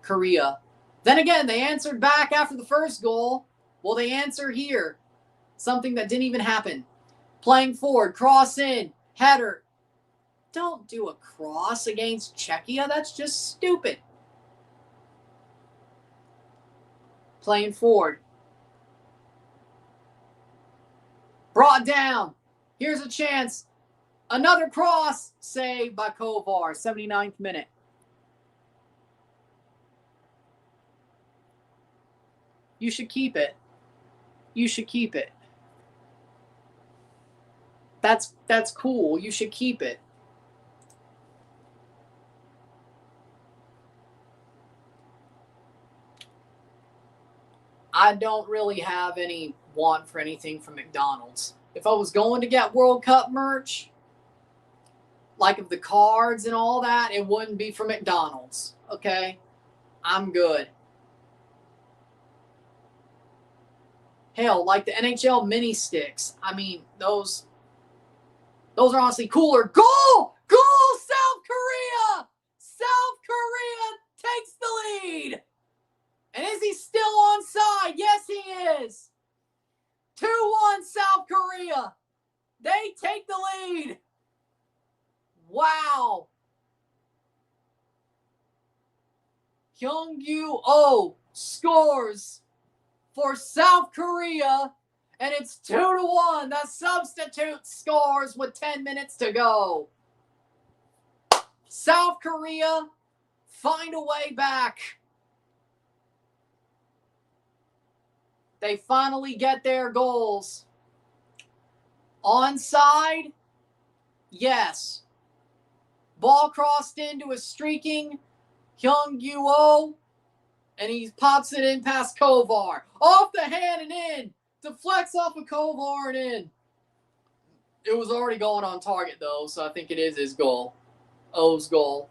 Speaker 1: Korea. Then again, they answered back after the first goal. Well, they answer here. Something that didn't even happen. Playing forward, cross in, header. Don't do a cross against Czechia. That's just stupid. Playing forward. Brought down. Here's a chance. Another cross. Saved by Kovar. 79th minute. You should keep it. You should keep it. That's cool. You should keep it. I don't really have any want for anything from McDonald's. If I was going to get World Cup merch, like of the cards and all that, it wouldn't be from McDonald's. Okay? I'm good. Hell, like the NHL mini sticks. I mean, those are honestly cooler. Goal! Goal, South Korea! South Korea takes the lead. And is he still onside? Yes, he is. 2-1 South Korea. They take the lead. Wow. Jung-gye scores for South Korea, and it's 2-1. The substitute scores with 10 minutes to go. South Korea find a way back. They finally get their goals. Onside? Yes. Ball crossed into a streaking Jung-gye, and he pops it in past Kovar. Off the hand and in. Deflects off of Kovar and in. It was already going on target, though, so I think it is his goal. O's goal.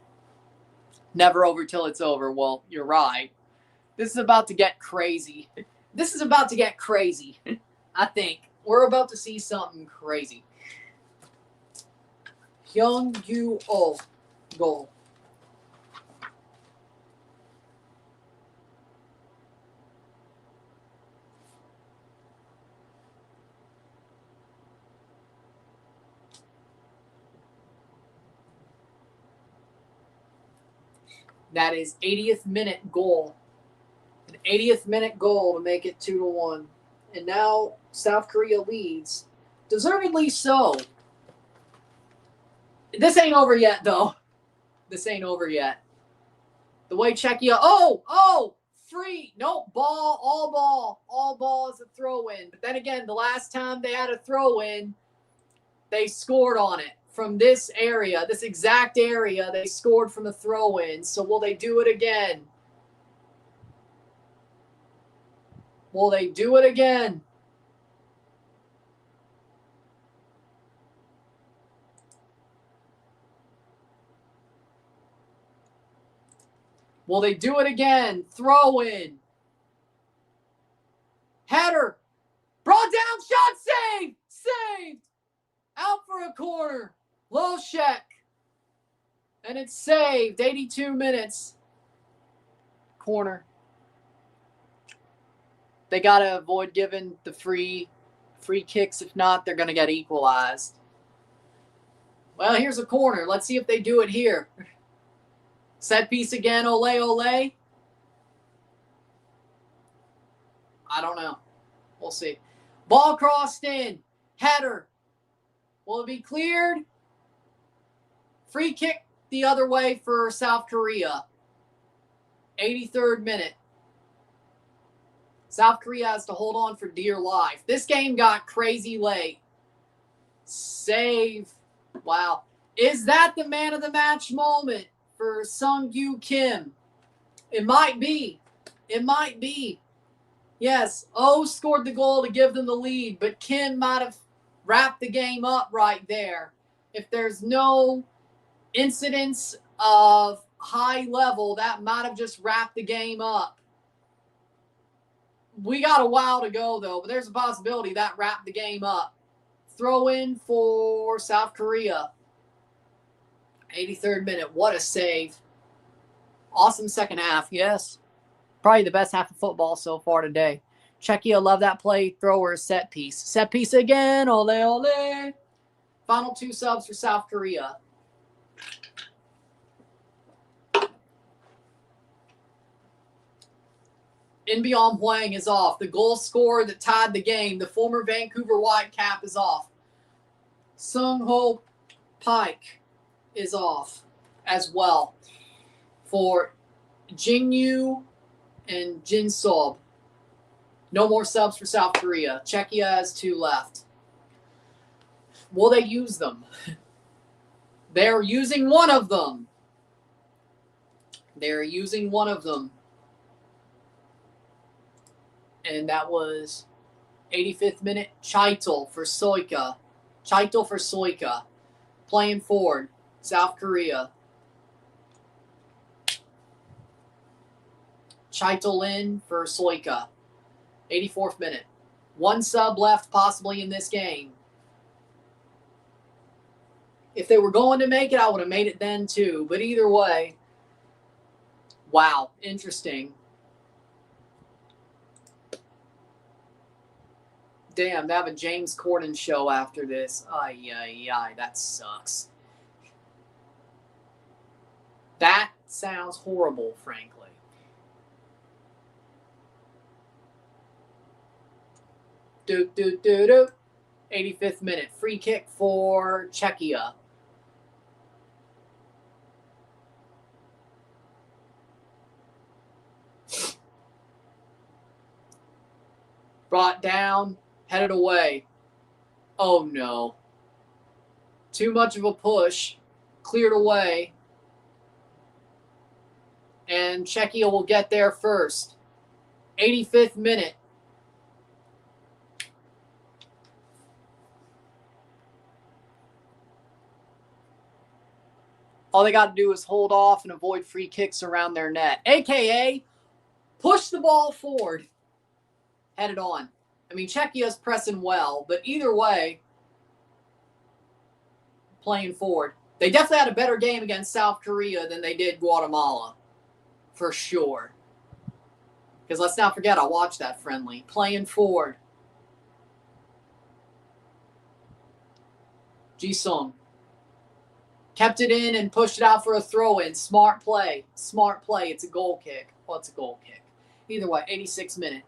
Speaker 1: Never over till it's over. Well, you're right. This is about to get crazy. This is about to get crazy. I think. We're about to see something crazy. Jung-gye goal. That is 80th minute goal. An 80th minute goal to make it 2-1. And now South Korea leads. Deservedly so. This ain't over yet, though. This ain't over yet. The way Czechia... free. Nope, ball, all ball. All ball is a throw-in. But then again, the last time they had a throw-in, they scored on it. From this area, this exact area, they scored from the throw-in. So will they do it again? Will they do it again? Will they do it again? Throw-in. Header. Brought down, shot, saved! Saved! Out for a corner. Loshek. And it's saved. 82 minutes. Corner. They got to avoid giving the free kicks. If not, they're going to get equalized. Well, here's a corner. Let's see if they do it here. Set piece again. Ole, ole. I don't know. We'll see. Ball crossed in. Header. Will it be cleared? Free kick. the other way for South Korea. 83rd minute. South Korea has to hold on for dear life. This game got crazy late. Save. Wow. Is that the man of the match moment for Sung-gyu Kim? It might be. It might be. Yes, Oh scored the goal to give them the lead, but Kim might have wrapped the game up right there. If there's no incidents of high level, that might have just wrapped the game up. We got a while to go, though, but there's a possibility that wrapped the game up. Throw in for South Korea. 83rd minute. What a save. Awesome second half, yes. Probably the best half of football so far today. Czechia, love that play. Thrower, set piece. Set piece again. Ole, ole. Final 2 subs for South Korea. In-beom Hwang is off. The goal scorer that tied the game, the former Vancouver Whitecap, is off. Sung-ho Pike is off as well for Jingyu and Jinsob. No more subs for South Korea. Czechia has 2 left. Will they use them? They're using one of them. They're using one of them. And that was 85th minute. Chaitel for Soika. Chaitel for Soika. Playing forward. South Korea. Chaitel in for Soika. 84th minute. 1 sub left possibly in this game. If they were going to make it, I would have made it then too. But either way, wow, interesting. Damn, they have a James Corden show after this. Ay, ay, ay, that sucks. That sounds horrible, frankly. Do, do, do, do. 85th minute. Free kick for Czechia. Brought down. Headed away. Oh, no. Too much of a push. Cleared away. And Czechia will get there first. 85th minute. All they got to do is hold off and avoid free kicks around their net. AKA, push the ball forward. Headed on. I mean, Czechia's pressing well, but either way, playing forward. They definitely had a better game against South Korea than they did Guatemala. For sure. Because let's not forget, I watched that friendly. Playing forward. Ji-sung. Kept it in and pushed it out for a throw-in. Smart play. Smart play. It's a goal kick. Well, it's a goal kick. Either way, 86th minute.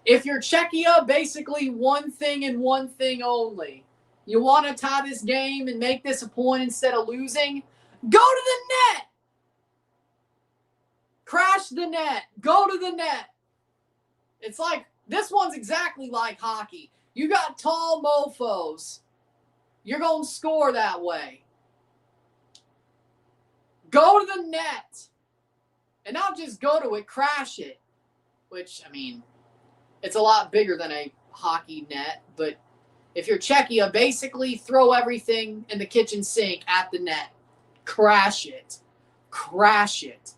Speaker 1: If you're Czechia, basically one thing and one thing only. You want to tie this game and make this a point instead of losing? Go to the net! Crash the net. Go to the net. It's like, this one's exactly like hockey. You got tall mofos. You're going to score that way. Go to the net. And not just go to it, crash it. Which, I mean, it's a lot bigger than a hockey net. But if you're Czechia, basically throw everything in the kitchen sink at the net. Crash it. Crash it.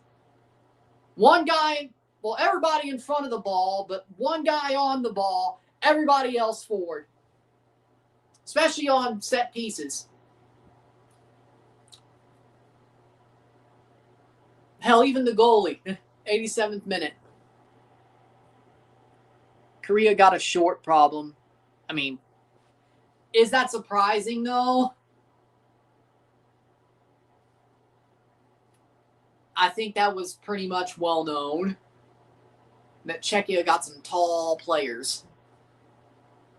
Speaker 1: One guy, well, everybody in front of the ball, but one guy on the ball, everybody else forward. Especially on set pieces. Hell, even the goalie. 87th minute. Korea got a short problem. I mean, is that surprising, though? I think that was pretty much well known. That Czechia got some tall players.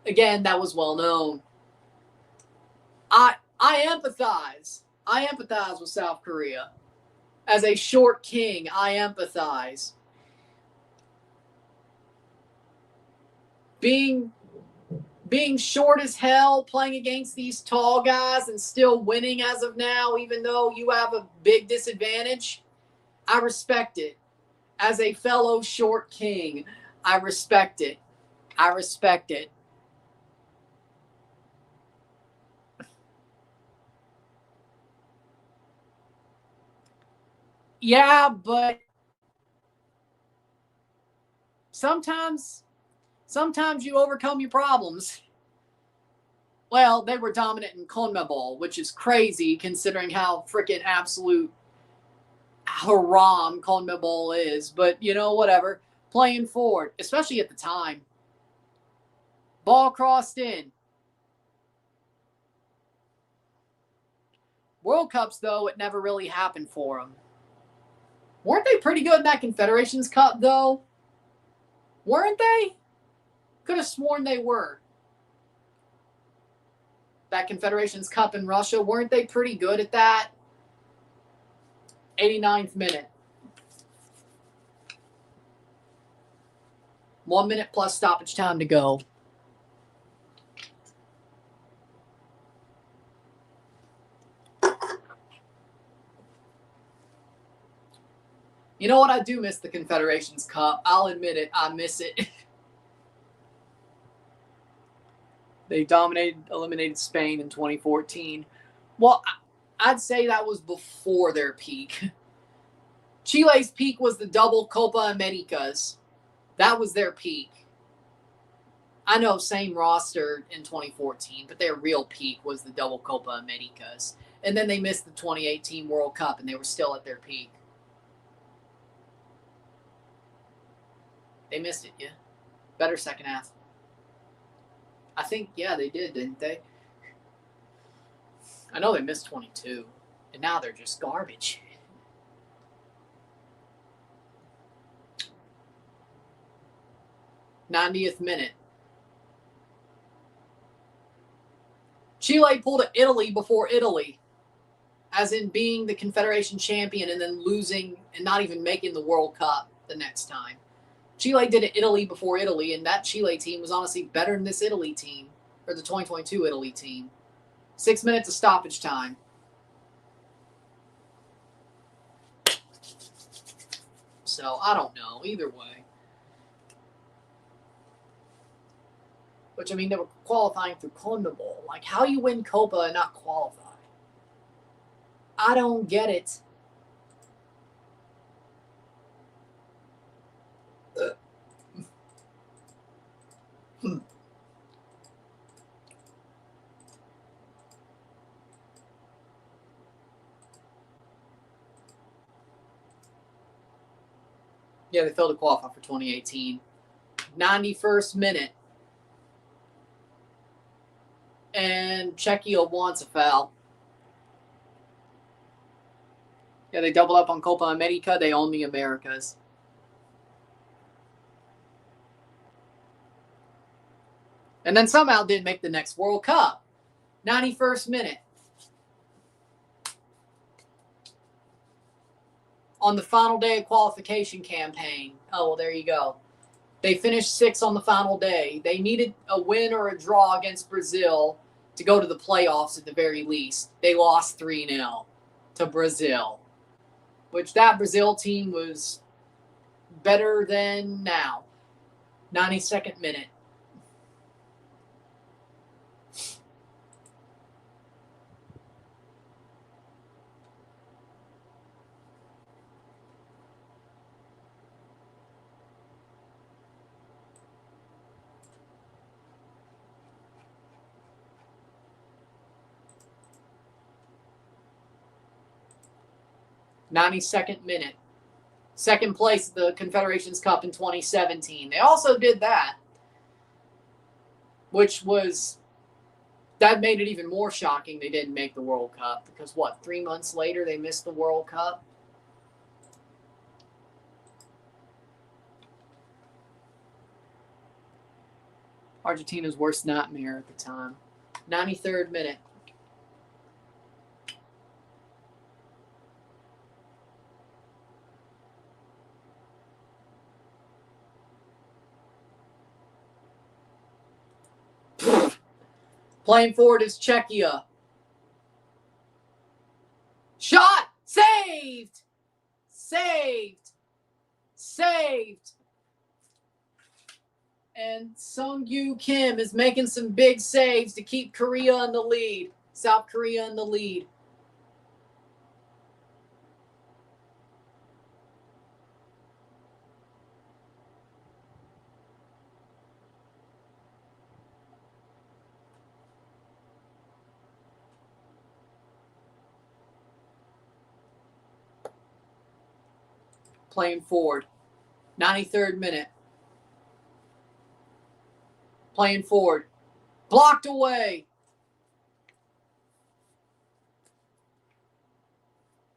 Speaker 1: Again, that was well known. I empathize. I empathize with South Korea. As a short king, I empathize. Being short as hell, playing against these tall guys and still winning as of now, even though you have a big disadvantage, I respect it. As a fellow short king, I respect it. I respect it. Yeah, but sometimes you overcome your problems. Well, they were dominant in CONMEBOL, which is crazy considering how freaking absolute haram CONMEBOL is. But, you know, whatever. Playing forward, especially at the time. Ball crossed in. World Cups, though, it never really happened for them. Weren't they pretty good in that Confederations Cup, though? Weren't they? Could have sworn they were. That Confederations Cup in Russia, weren't they pretty good at that? 89th minute. 1 minute plus stoppage time to go. You know what? I do miss the Confederations Cup. I'll admit it. I miss it. They eliminated Spain in 2014. Well, I'd say that was before their peak. Chile's peak was the double Copa Americas. That was their peak. I know, same roster in 2014, but their real peak was the double Copa Americas. And then they missed the 2018 World Cup, and they were still at their peak. They missed it, yeah. Better second half. I think, yeah, they did, didn't they? I know they missed 22, and now they're just garbage. '90th minute. Chile pulled Italy before Italy, as in being the Confederation champion and then losing and not even making the World Cup the next time. Chile did it Italy before Italy, and that Chile team was honestly better than this Italy team, or the 2022 Italy team. 6 minutes of stoppage time. So, I don't know. Either way. Which, I mean, they were qualifying through CONMEBOL. Like, how you win Copa and not qualify? I don't get it. Yeah, they failed to qualify for 2018. 91st minute. And Czechia wants a foul. Yeah, they double up on Copa America. They own the Americas. And then somehow did make the next World Cup. 91st minute. On the final day of qualification campaign. Oh, well, there you go. They finished 6th on the final day. They needed a win or a draw against Brazil to go to the playoffs at the very least. They lost 3-0 to Brazil, which that Brazil team was better than now. 92nd minute. '92nd minute. Second place at the Confederations Cup in 2017. They also did that, which was, that made it even more shocking they didn't make the World Cup. Because, 3 months later they missed the World Cup? Argentina's worst nightmare at the time. 93rd minute. Playing forward is Czechia. Shot! Saved! Saved! Saved! And Sung-Yu Kim is making some big saves to keep Korea in the lead. South Korea in the lead. Playing forward. 93rd minute. Playing forward. Blocked away.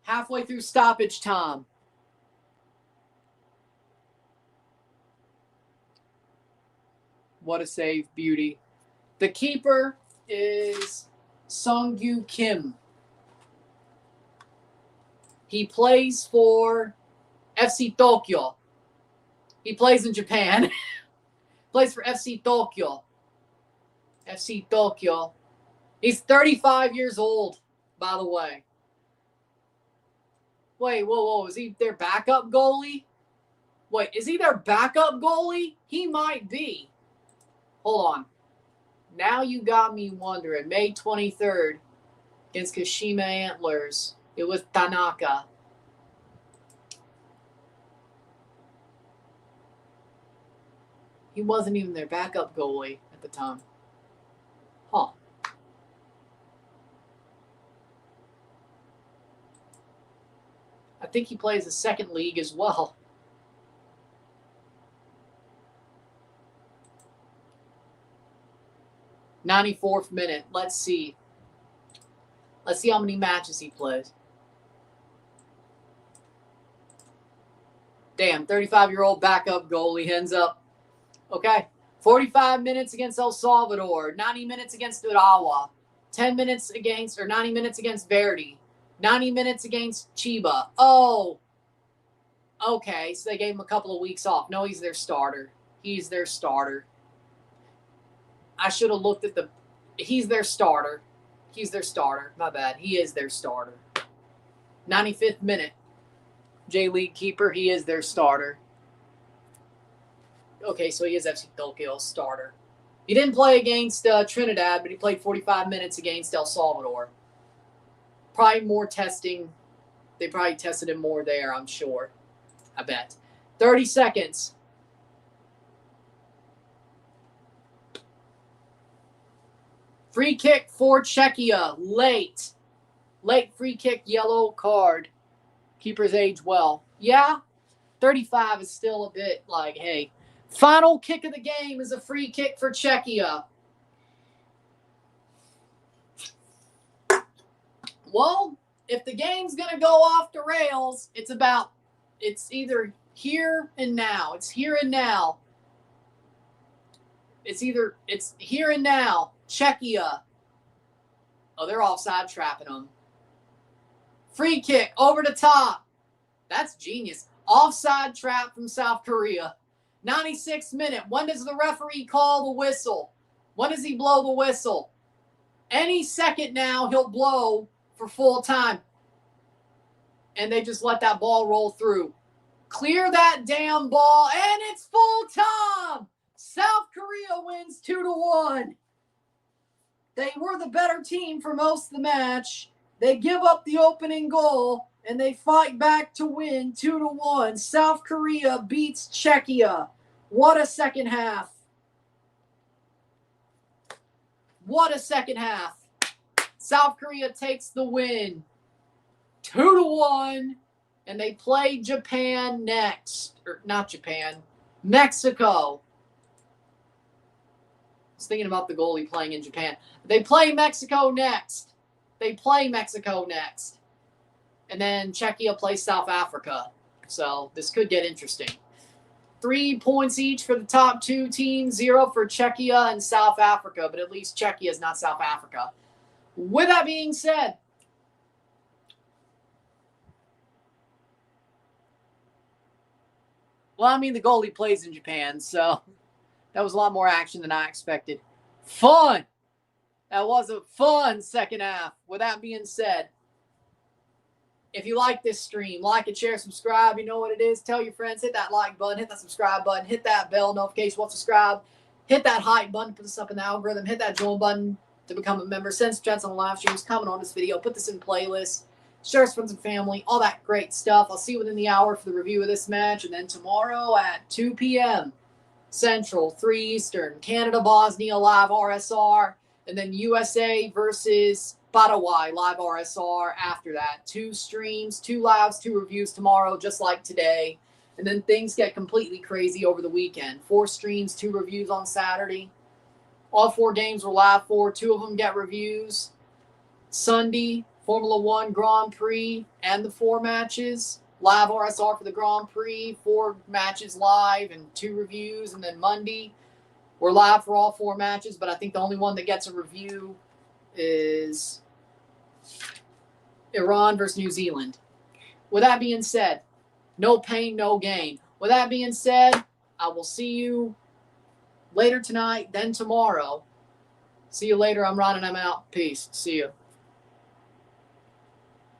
Speaker 1: Halfway through stoppage time. What a save, beauty. The keeper is Sung-Yu Kim. He plays for FC Tokyo. He plays in Japan. Plays for FC Tokyo. FC Tokyo. He's 35 years old, by the way. Wait, whoa. Is he their backup goalie? Wait, is he their backup goalie? He might be. Hold on. Now you got me wondering. May 23rd against Kashima Antlers. It was Tanaka. He wasn't even their backup goalie at the time. Huh. I think he plays the second league as well. '94th minute. Let's see. Let's see how many matches he plays. Damn, 35-year-old backup goalie ends up. Okay. 45 minutes against El Salvador. 90 minutes against Urawa. 10 minutes against, or 90 minutes against Verdi. 90 minutes against Chiba. Oh. Okay, so they gave him a couple of weeks off. No, he's their starter. He's their starter. I should have looked at the... He's their starter. He's their starter. My bad. He is their starter. 95th minute. J-League keeper. He is their starter. Okay, so he is FC Tokyo's starter. He didn't play against Trinidad, but he played 45 minutes against El Salvador. Probably more testing. They probably tested him more there, I'm sure. I bet. 30 seconds. Free kick for Czechia. Late. Late free kick, yellow card. Keepers age well. Yeah, 35 is still a bit like, hey. Final kick of the game is a free kick for Czechia. Well, if the game's going to go off the rails, it's either here and now. It's here and now. It's here and now. Czechia. Oh, they're offside trapping them. Free kick over the top. That's genius. Offside trap from South Korea. 96th minute. When does the referee call the whistle? When does he blow the whistle? Any second now, he'll blow for full time. And they just let that ball roll through. Clear that damn ball, and it's full time. South Korea wins 2-1. They were the better team for most of the match. They give up the opening goal, and they fight back to win 2-1. South Korea beats Czechia. What a second half. What a second half. South Korea takes the win. 2-1. And they play Japan next. Or not Japan. Mexico. I was thinking about the goalie playing in Japan. They play Mexico next. And then Czechia plays South Africa. So this could get interesting. 3 points each for the top two teams. 0 for Czechia and South Africa. But at least Czechia is not South Africa. With that being said, well, I mean, the goalie plays in Japan, so that was a lot more action than I expected. Fun! That was a fun second half. With that being said, if you like this stream, like it, share, subscribe. You know what it is. Tell your friends. Hit that like button. Hit that subscribe button. Hit that bell notification. Subscribe. Hit that hype button. Put this up in the algorithm. Hit that join button to become a member. Send some chats on the live streams. Comment on this video. Put this in playlists. Share with friends and family. All that great stuff. I'll see you within the hour for the review of this match. And then tomorrow at 2 p.m. Central, 3 Eastern, Canada-Bosnia live RSR. And then USA versus Paraguay live RSR after that. 2 streams, 2 lives, 2 reviews tomorrow, just like today. And then things get completely crazy over the weekend. 4 streams, 2 reviews on Saturday. All 4 games were live for. 2 of them get reviews. Sunday, Formula 1 Grand Prix and the 4 matches. Live RSR for the Grand Prix, 4 matches live and 2 reviews. And then Monday, we're live for all 4 matches, but I think the only one that gets a review is Iran versus New Zealand. With that being said, no pain, no gain. With that being said, I will see you later tonight, then tomorrow. See you later. I'm Ron and I'm out. Peace. See you.